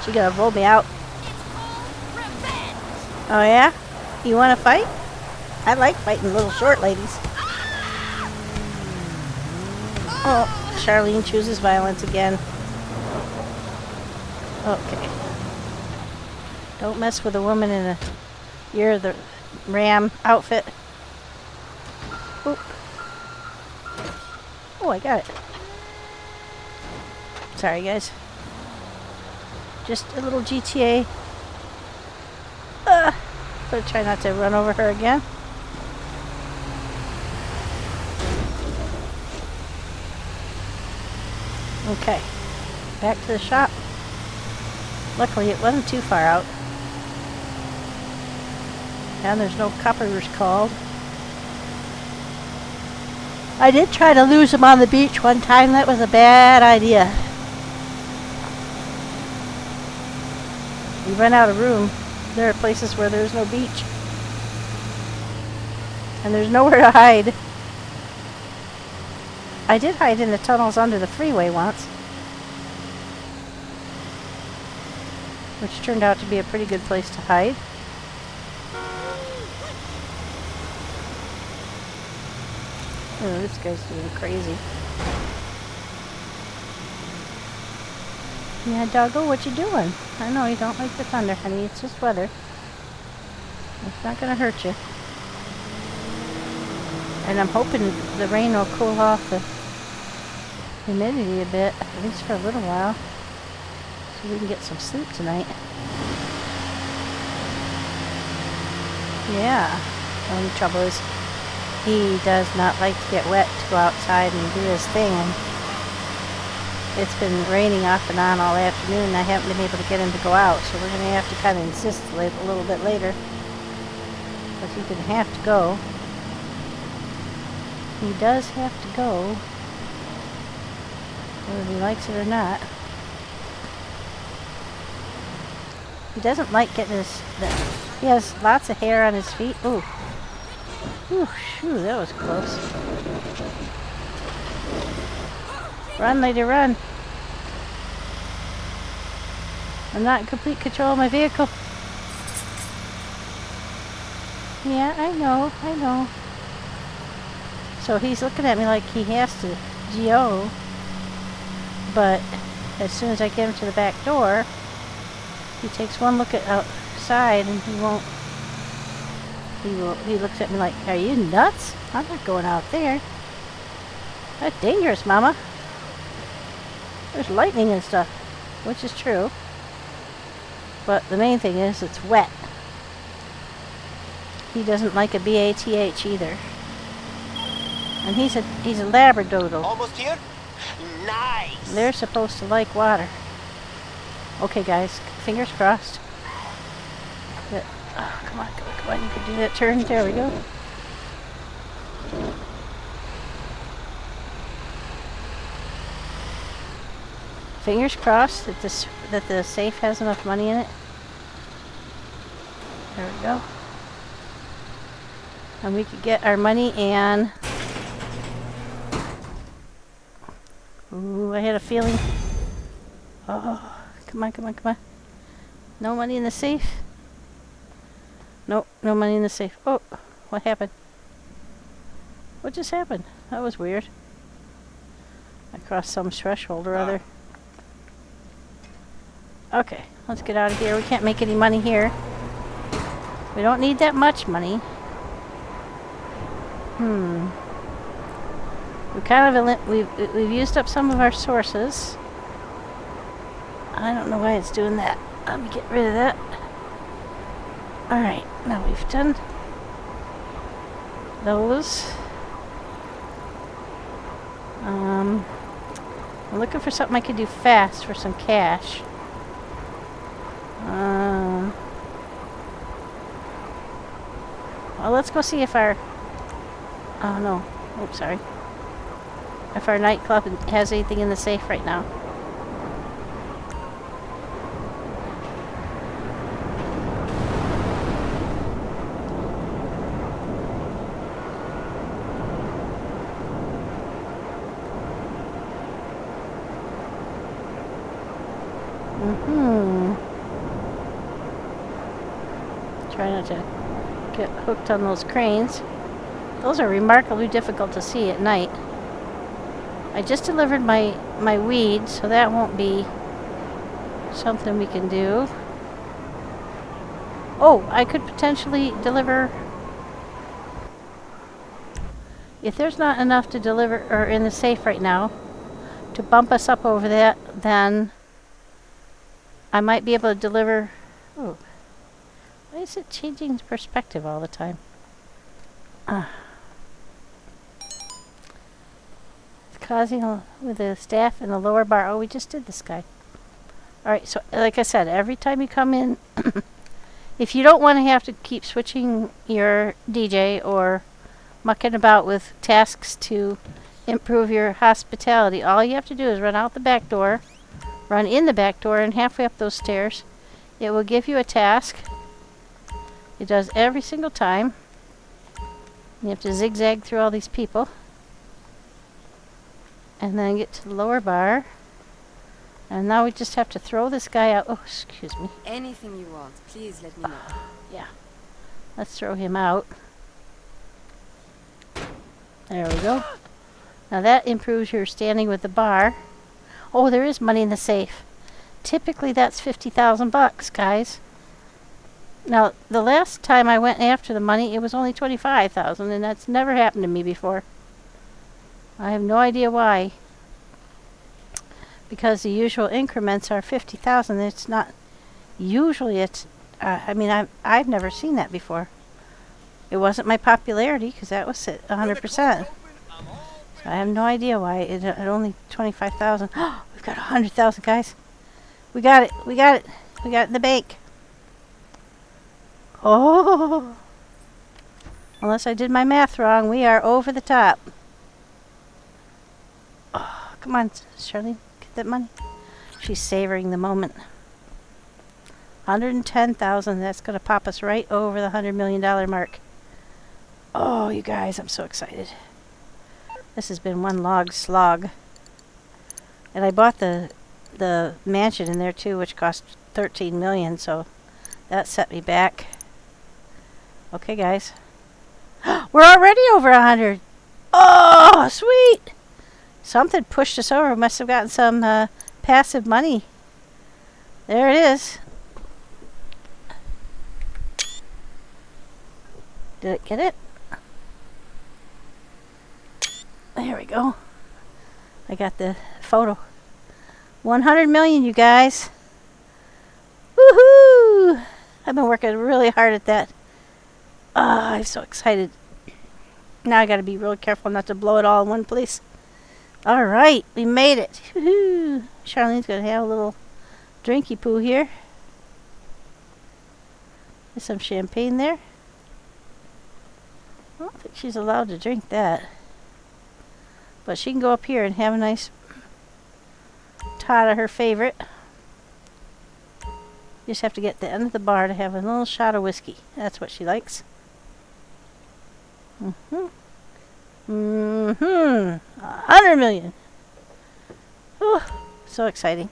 She gonna roll me out. Oh yeah? You wanna fight? I like fighting little short ladies. Oh, Charlene chooses violence again. Okay. Don't mess with a woman in a You're the Ram outfit. Oop. Oh, I got it. Sorry, guys. Just a little GTA. But try not to run over her again. Okay. Back to the shop. Luckily, it wasn't too far out. And there's no coppers called. I did try to lose him on the beach one time. That was a bad idea. You run out of room. There are places where there's no beach. And there's nowhere to hide. I did hide in the tunnels under the freeway once. Which turned out to be a pretty good place to hide. Oh, this guy's doing crazy. Yeah, doggo, what you doing? I know you don't like the thunder, honey. It's just weather. It's not gonna hurt you. And I'm hoping the rain will cool off the humidity a bit, at least for a little while, so we can get some sleep tonight. Yeah. The only trouble is he does not like to get wet to go outside and do his thing. And it's been raining off and on all afternoon, and I haven't been able to get him to go out, so we're going to have to kind of insist a little bit later. But he's going to have to go. He does have to go, whether he likes it or not. He doesn't like getting his... He has lots of hair on his feet. Ooh. Ooh, shoo, that was close. Run, lady, run. I'm not in complete control of my vehicle. Yeah, I know. So he's looking at me like he has to GO. But as soon as I get him to the back door, he takes one look at outside and he won't. He looks at me like, are you nuts? I'm not going out there. That's dangerous, Mama. There's lightning and stuff, which is true. But the main thing is it's wet. He doesn't like a BATH either. And he's a Labradoodle. Almost here? Nice! They're supposed to like water. Okay, guys, fingers crossed. That, oh, come on, you can do that turn. There we go. Fingers crossed that the safe has enough money in it. There we go. And we could get our money and... Ooh, I had a feeling. Oh, come on. No money in the safe? Nope, no money in the safe. Oh, what happened? What just happened? That was weird. I crossed some threshold or other. Okay, let's get out of here. We can't make any money here. We don't need that much money. We kind of we've used up some of our sources. I don't know why it's doing that. Let me get rid of that. All right, now we've done those. I'm looking for something I could do fast for some cash. Well, let's go see if our... Oh, no. Oops, sorry. If our nightclub has anything in the safe right now. Try not to get hooked on those cranes. Those are remarkably difficult to see at night. I just delivered my weed, so that won't be something we can do. Oh, I could potentially deliver... If there's not enough to deliver or in the safe right now to bump us up over that, then I might be able to deliver... Oh. Why is it changing perspective all the time? It's causing with the staff in the lower bar. Oh, we just did this guy. Alright, so like I said, every time you come in, if you don't want to have to keep switching your DJ or mucking about with tasks to improve your hospitality, all you have to do is run out the back door, run in the back door, and halfway up those stairs, it will give you a task. It does every single time. You have to zigzag through all these people. And then get to the lower bar. And now we just have to throw this guy out. Oh, excuse me. Anything you want, please let me know. Yeah. Let's throw him out. There we go. Now that improves your standing with the bar. Oh, there is money in the safe. Typically that's 50,000 bucks, guys. Now, the last time I went after the money, it was only 25,000, and that's never happened to me before. I have no idea why. Because the usual increments are 50,000. It's not. Usually, it's. I mean, I've never seen that before. It wasn't my popularity because that was at 100%. So I have no idea why it only 25,000. Oh, we've got 100,000, guys. We got it. We got it. We got it in the bank. Oh, unless I did my math wrong, we are over the top. Oh, come on, Charlene, get that money. She's savoring the moment. 110,000, that's going to pop us right over the $100 million mark. Oh, you guys, I'm so excited. This has been one log slog. And I bought the mansion in there too, which cost $13 million, so that set me back. Okay, guys. We're already over 100. Oh, sweet. Something pushed us over. We must have gotten some passive money. There it is. Did it get it? There we go. I got the photo. 100 million, you guys. Woohoo! I've been working really hard at that. I'm so excited. Now I gotta be real careful not to blow it all in one place. Alright, we made it. Woohoo! Charlene's gonna have a little drinky poo here. There's some champagne there. I don't think she's allowed to drink that. But she can go up here and have a nice tot of her favorite. You just have to get the end of the bar to have a little shot of whiskey. That's what she likes. 100 million. Whew, so exciting.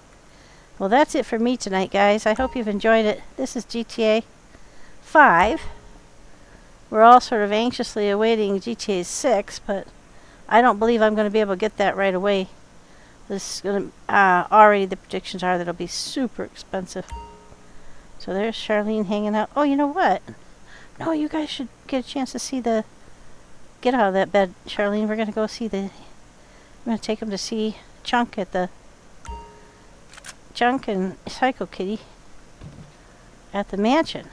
Well, that's it for me tonight, guys. I hope you've enjoyed it. This is GTA 5. We're all sort of anxiously awaiting GTA 6, but I don't believe I'm going to be able to get that right away. This is going to, already the predictions are that it'll be super expensive. So there's Charlene hanging out. Oh, you know what? No, you guys should get a chance to see the... Get out of that bed, Charlene. We're going to go see the... I'm going to take them to see Chunk at the... Chunk and Psycho Kitty at the mansion.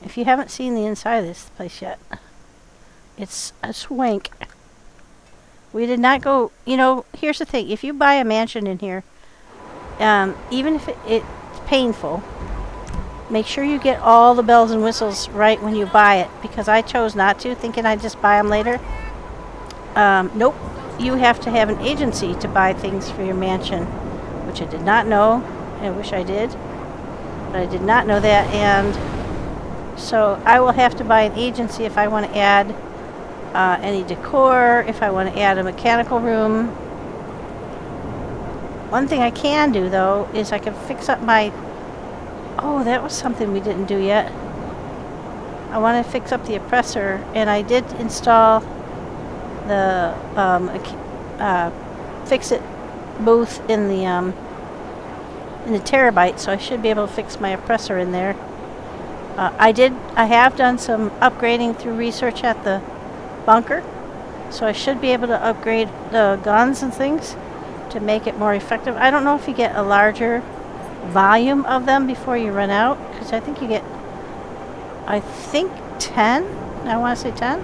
If you haven't seen the inside of this place yet, it's a swank. We did not go... You know, here's the thing. If you buy a mansion in here, even if it's painful, Make sure you get all the bells and whistles right when you buy it, because I chose not to, thinking I'd just buy them later. Nope. You have to have an agency to buy things for your mansion, which I did not know. I wish I did, but I did not know that, and so I will have to buy an agency if I want to add any decor, if I want to add a mechanical room. One thing I can do, though, is I can fix up my... Oh, that was something we didn't do yet. I want to fix up the oppressor, and I did install the fix-it booth in the terabyte, so I should be able to fix my oppressor in there. I have done some upgrading through research at the bunker, so I should be able to upgrade the guns and things to make it more effective. I don't know if you get a larger volume of them before you run out, because I think you get, I think 10, I want to say 10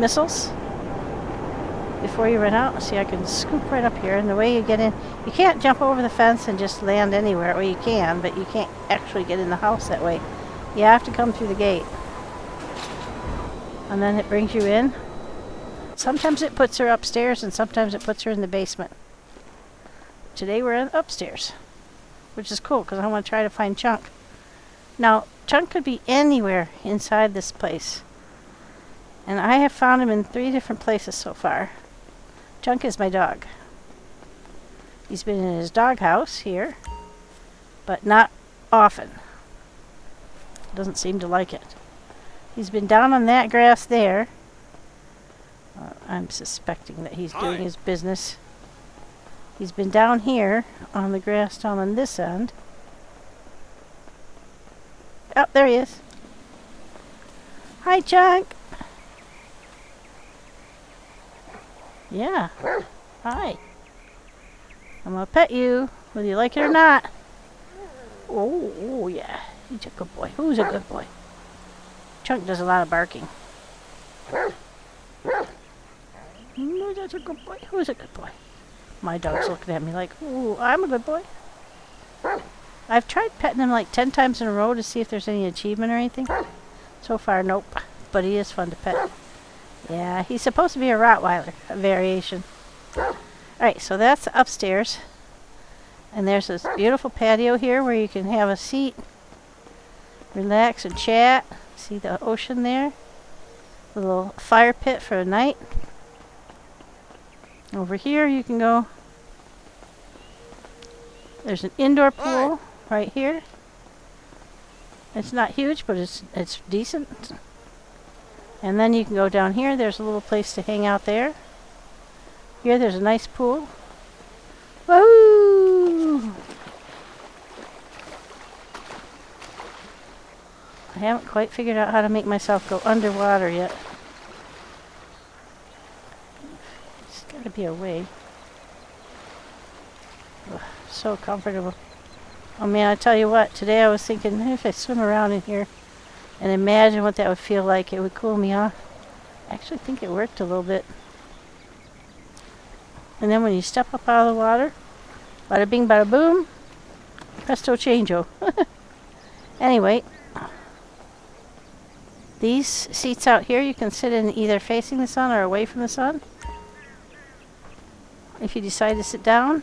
missiles before you run out. See, I can scoop right up here, and the way you get in, you can't jump over the fence and just land anywhere. Well, you can, but you can't actually get in the house that way. You have to come through the gate, and then it brings you in. Sometimes it puts her upstairs, and sometimes it puts her in the basement. Today we're upstairs, which is cool because I want to try to find Chunk. Now, Chunk could be anywhere inside this place, and I have found him in 3 different places so far. Chunk is my dog. He's been in his doghouse here, but not often. Doesn't seem to like it. He's been down on that grass there. I'm suspecting that he's doing his business. He's been down here on the grass down on this end. Oh, there he is. Hi, Chunk. Yeah. Hi. I'm gonna pet you, whether you like it or not. Oh, yeah. He's a good boy. Who's a good boy? Chunk does a lot of barking. Oh, that's a good boy. Who's a good boy? My dog's looking at me like, ooh, I'm a good boy. I've tried petting him like 10 times in a row to see if there's any achievement or anything. So far, nope. But he is fun to pet. Yeah, he's supposed to be a Rottweiler, a variation. Alright, so that's upstairs. And there's this beautiful patio here where you can have a seat, relax and chat. See the ocean there? A little fire pit for a night. Over here you can go. There's an indoor pool right here. It's not huge, but it's decent. And then you can go down here. There's a little place to hang out there. Here there's a nice pool. Woohoo! I haven't quite figured out how to make myself go underwater yet. There's got to be a way. Ugh, so comfortable. Oh man, I tell you what, today I was thinking, if I swim around in here and imagine what that would feel like, it would cool me off. I actually think it worked a little bit. And then when you step up out of the water, bada bing, bada boom, presto changeo. Anyway, these seats out here you can sit in either facing the sun or away from the sun. If you decide to sit down,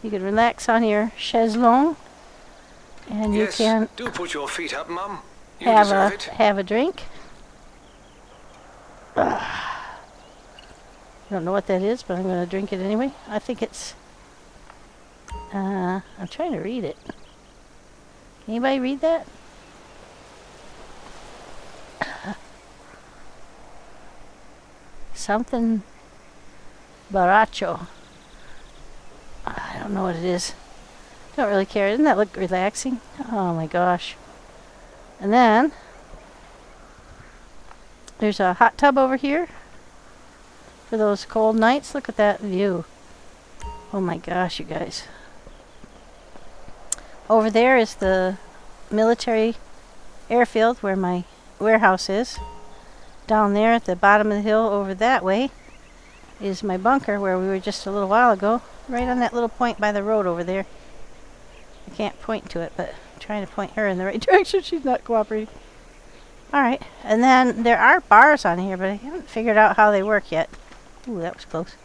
you can relax on your chaise-longue, and you can do put your feet up, Mum. You have a drink. I don't know what that is, but I'm going to drink it anyway. I think it's... I'm trying to read it. Anybody read that? Something... Baracho. I don't know what it is. Don't really care. Doesn't that look relaxing? Oh my gosh. And then... there's a hot tub over here. For those cold nights. Look at that view. Oh my gosh, you guys. Over there is the military airfield where my warehouse is. Down there at the bottom of the hill over that way is my bunker where we were just a little while ago. Right on that little point by the road over there. I can't point to it, but I'm trying to point her in the right direction. She's not cooperating. Alright, and then there are bars on here, but I haven't figured out how they work yet. Ooh, that was close.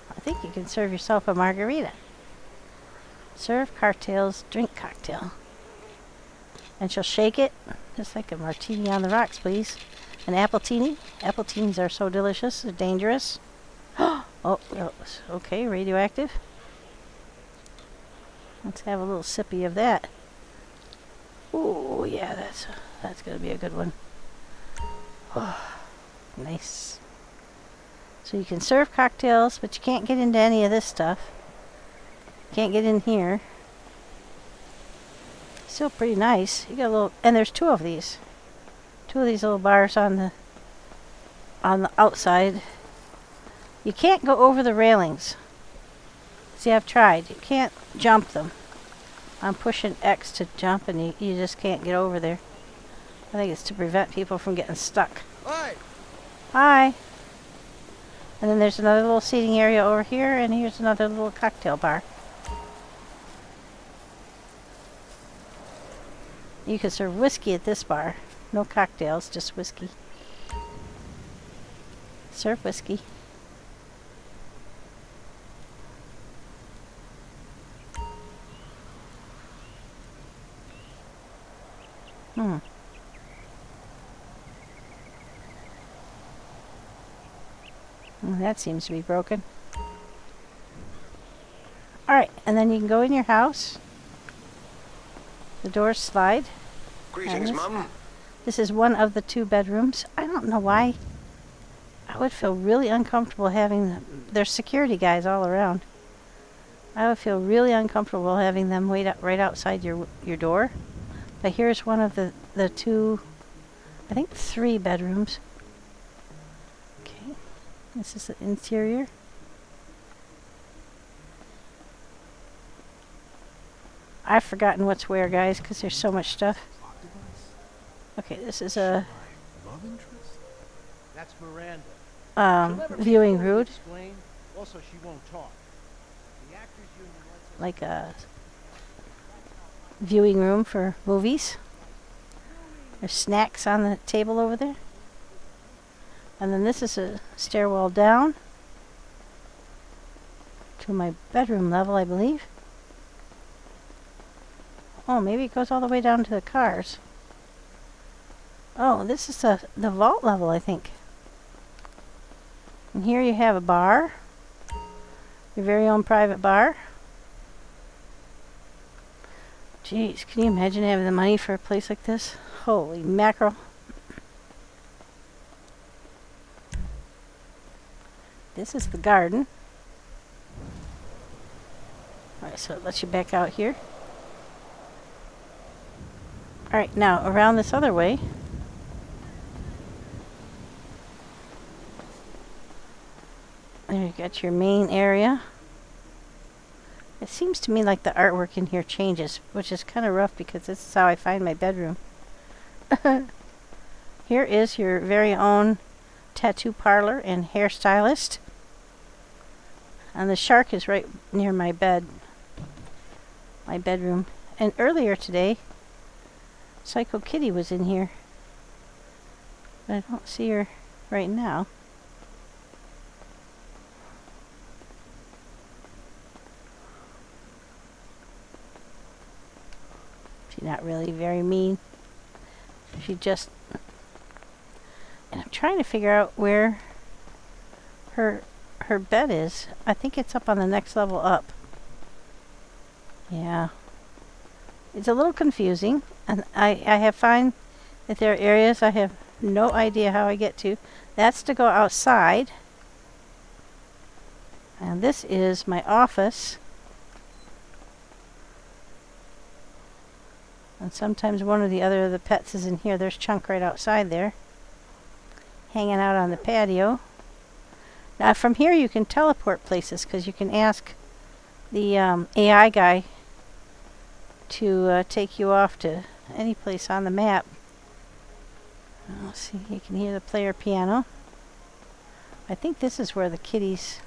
I think you can serve yourself a margarita. Serve cocktails, drink cocktail. And she'll shake it, just like a martini on the rocks, please. An appletini. Appletinis are so delicious, they're dangerous. Oh, okay, radioactive. Let's have a little sippy of that. Ooh, yeah, that's gonna be a good one. Oh, nice. So you can serve cocktails, but you can't get into any of this stuff. Can't get in here. Still pretty nice. You got a little, and there's two of these little bars on the outside. You can't go over the railings. See, I've tried. You can't jump them. I'm pushing X to jump, and you just can't get over there. I think it's to prevent people from getting stuck. Hi. Hi. And then there's another little seating area over here, and here's another little cocktail bar. You can serve whiskey at this bar. No cocktails, just whiskey. Serve whiskey. Well, that seems to be broken. Alright, and then you can go in your house. The doors slide. Greetings, Mum. This is one of the 2 bedrooms. I don't know why. I would feel really uncomfortable having there's security guys all around. I would feel really uncomfortable having them wait right outside your door. But here's one of the 2, I think 3 bedrooms. Okay, this is the interior. I've forgotten what's where, guys, because there's so much stuff. Okay, this is a That's Miranda. viewing room. Also, she won't talk. The actors union lets Like a viewing room for movies. There's snacks on the table over there. And then this is a stairwell down to my bedroom level, I believe. Oh, maybe it goes all the way down to the cars. Oh, this is the vault level, I think. And here you have a bar. Your very own private bar. Jeez, can you imagine having the money for a place like this? Holy mackerel. This is the garden. Alright, so it lets you back out here. Alright, now around this other way. There you got your main area. It seems to me like the artwork in here changes, which is kind of rough because this is how I find my bedroom. Here is your very own tattoo parlor and hairstylist. And the shark is right near my bed. My bedroom. And earlier today, Psycho Kitty was in here. But I don't see her right now. She's not really very mean. She just... And I'm trying to figure out where her bed is. I think it's up on the next level up. Yeah. It's a little confusing. And I have found that there are areas I have no idea how I get to. That's to go outside. And this is my office. And sometimes one or the other of the pets is in here. There's Chunk right outside there, hanging out on the patio. Now from here you can teleport places because you can ask the AI guy to take you off to any place on the map. Let's see, you can hear the player piano. I think this is where the kitties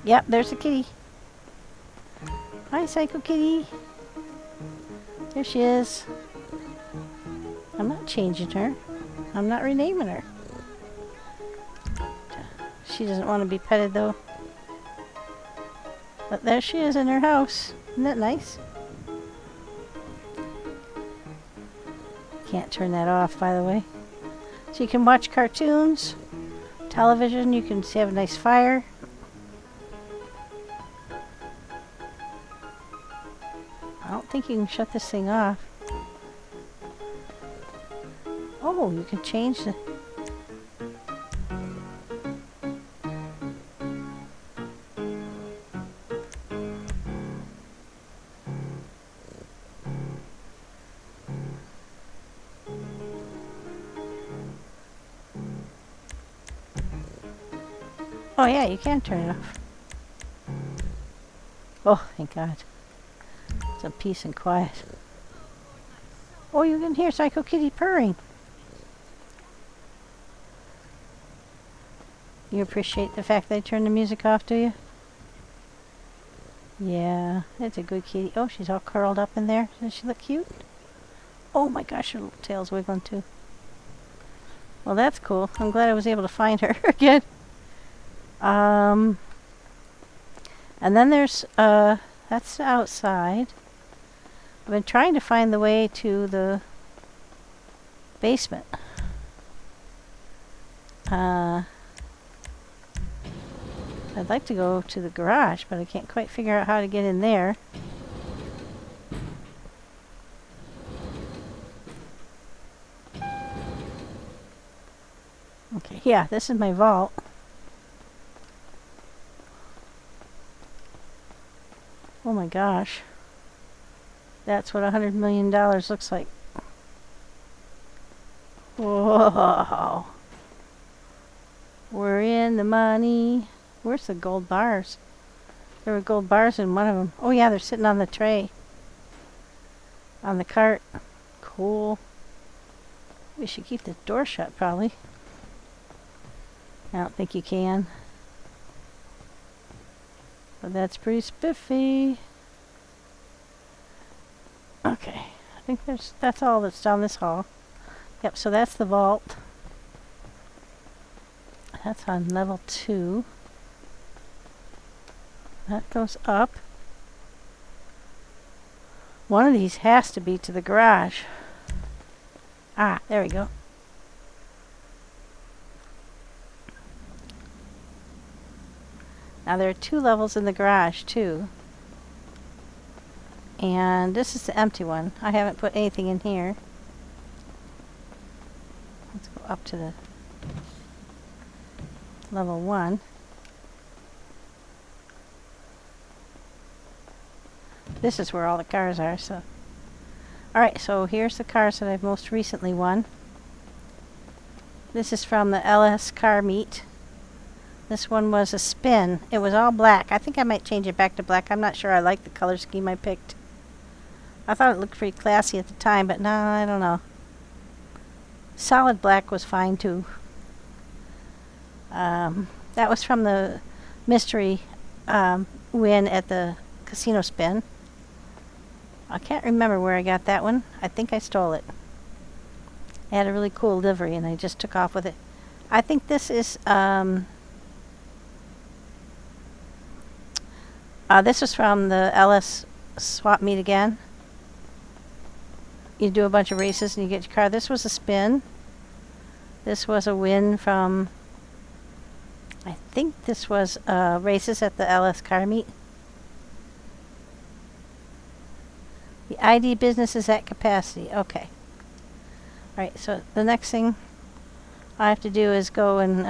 Yep, there's a kitty. Hi, Psycho Kitty. There she is. I'm not changing her. I'm not renaming her. She doesn't want to be petted though. But there she is in her house. Isn't that nice? Can't turn that off, by the way. So you can watch cartoons, television, you can have a nice fire. I don't think you can shut this thing off. Oh, you can change the... Oh yeah, you can turn it off. Oh, thank God. Some peace and quiet. Oh, you can hear Psycho Kitty purring. You appreciate the fact they turned the music off, do you? Yeah, it's a good kitty. Oh, she's all curled up in there. Does she look cute? Oh my gosh, her little tail's wiggling too. Well, that's cool. I'm glad I was able to find her again. And then there's, that's outside. I've been trying to find the way to the basement. I'd like to go to the garage, but I can't quite figure out how to get in there. Okay, yeah, this is my vault. Oh my gosh. That's what $100 million looks like. Whoa. We're in the money. Where's the gold bars? There were gold bars in one of them. Oh yeah, they're sitting on the tray. On the cart. Cool. We should keep the door shut, probably. I don't think you can. But that's pretty spiffy. Okay. I think that's all that's down this hall. Yep, so that's the vault. That's on level 2. That goes up. One of these has to be to the garage. Ah, there we go. Now there are 2 levels in the garage too. And this is the empty one. I haven't put anything in here. Let's go up to the level 1. This is where all the cars are, so. Alright, so here's the cars that I've most recently won. This is from the LS car meet. This one was a spin. It was all black. I think I might change it back to black. I'm not sure I like the color scheme I picked. I thought it looked pretty classy at the time, but no, I don't know. Solid black was fine too. That was from the mystery win at the casino spin. I can't remember where I got that one. I think I stole it. It had a really cool livery and I just took off with it. I think this is this was from the LS swap meet again. You do a bunch of races and you get your car. This was a spin. This was a win from, I think this was races at the LS car meet. The ID business is at capacity. Okay. Alright, so the next thing I have to do is go and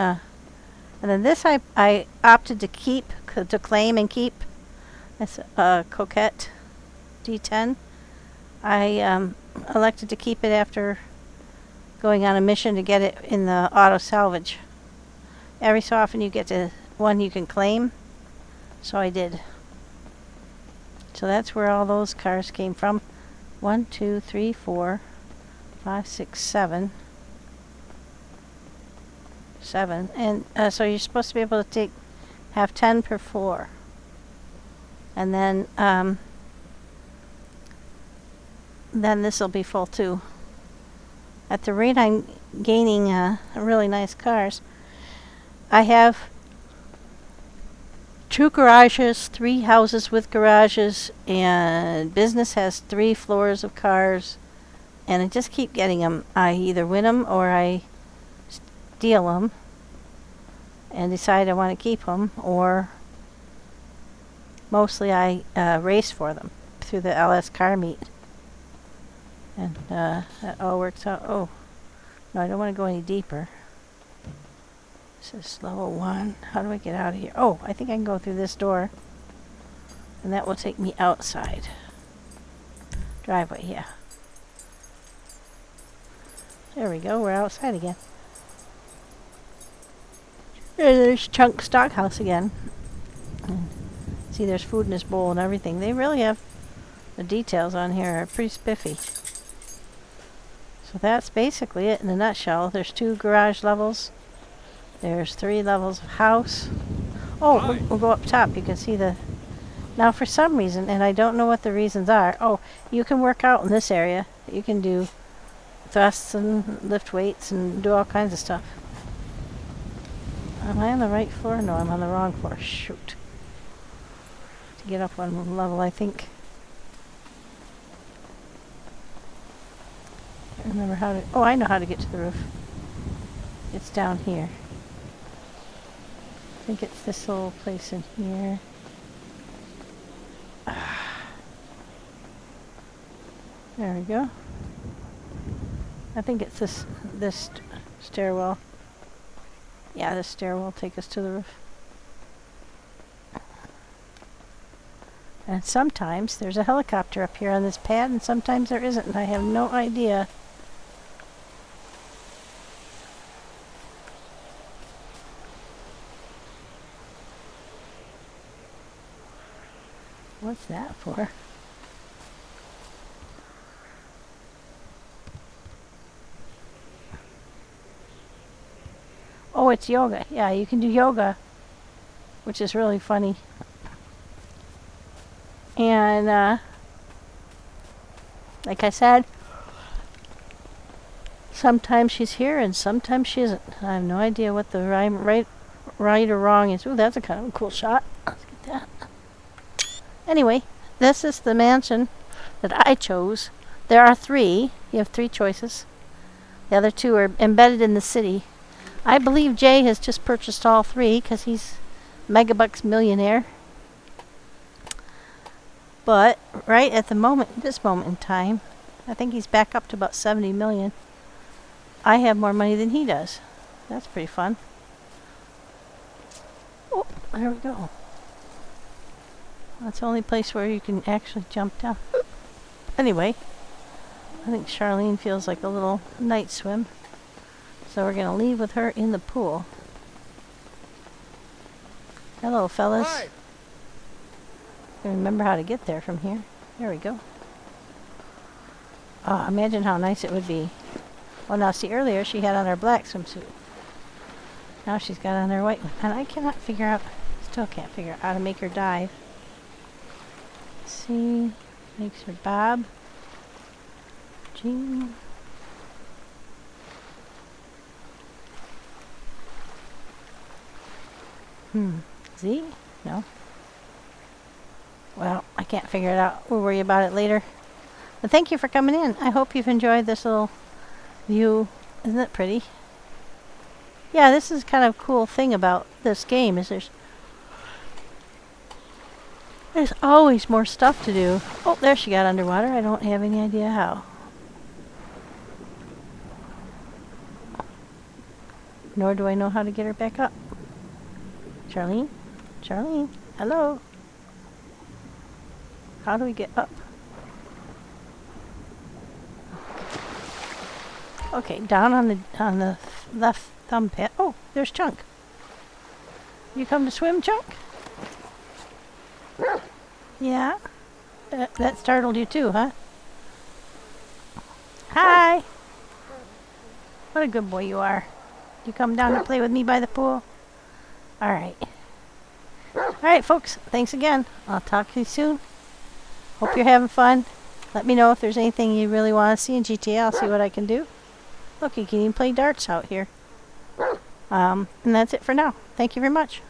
then this I opted to keep, to claim and keep. That's a Coquette D10. I elected to keep it after going on a mission to get it in the auto salvage. Every so often you get to one you can claim. So I did. So that's where all those cars came from. 1, 2, 3, 4, 5, 6, 7. 7. And so you're supposed to be able to have 10 per floor. And then this will be full too. At the rate I'm gaining really nice cars, I have 2 garages, 3 houses with garages, and business has 3 floors of cars, and I just keep getting them. I either win them or I steal them and decide I want to keep them, or mostly I race for them through the LS car meet. And that all works out. Oh, no, I don't want to go any deeper. This is level 1. How do I get out of here? Oh, I think I can go through this door. And that will take me outside. Driveway, yeah. There we go, we're outside again. There's Chunk Stockhouse again. And see, there's food in this bowl and everything. They really have the details on here are pretty spiffy. So that's basically it in a nutshell. There's 2 garage levels. There's 3 levels of house. Oh, we'll go up top. You can see the... Now for some reason, and I don't know what the reasons are. Oh, you can work out in this area. You can do thrusts and lift weights and do all kinds of stuff. Am I on the right floor? No, I'm on the wrong floor. Shoot. To get up one level, I think. I remember how to... Oh, I know how to get to the roof. It's down here. I think it's this little place in here. There we go. I think it's this stairwell. Yeah, this stairwell will take us to the roof. And sometimes there's a helicopter up here on this pad, and sometimes there isn't, and I have no idea. What's that for? Oh, it's yoga. Yeah, you can do yoga, which is really funny. And, like I said, sometimes she's here and sometimes she isn't. I have no idea what the right or wrong is. Ooh, that's a kind of a cool shot. Let's get that. Anyway, this is the mansion that I chose. There are 3. You have 3 choices. The other 2 are embedded in the city. I believe Jay has just purchased all 3 because he's megabucks millionaire. But right at the moment, this moment in time, I think he's back up to about 70 million. I have more money than he does. That's pretty fun. Oh, there we go. That's the only place where you can actually jump down. Anyway, I think Charlene feels like a little night swim. So we're going to leave with her in the pool. Hello, fellas. Hi. I remember how to get there from here. There we go. Oh, imagine how nice it would be. Well, now see, earlier she had on her black swimsuit. Now she's got on her white one. And I cannot figure out, still can't figure out how to make her dive. See, makes her bob. Gee. Z? No. Well, I can't figure it out. We'll worry about it later. But thank you for coming in. I hope you've enjoyed this little view. Isn't it pretty? Yeah, this is kind of a cool thing about this game is there's always more stuff to do. Oh, there she got underwater. I don't have any idea how. Nor do I know how to get her back up. Charlene? Charlene? Hello? How do we get up? Okay, down on the left thumb pad. Oh, there's Chunk. You come to swim, Chunk? Yeah? That startled you too, huh? Hi! What a good boy you are. You come down to play with me by the pool? Alright. Alright, folks. Thanks again. I'll talk to you soon. Hope you're having fun. Let me know if there's anything you really want to see in GTA. I'll see what I can do. Look, you can even play darts out here. And that's it for now. Thank you very much.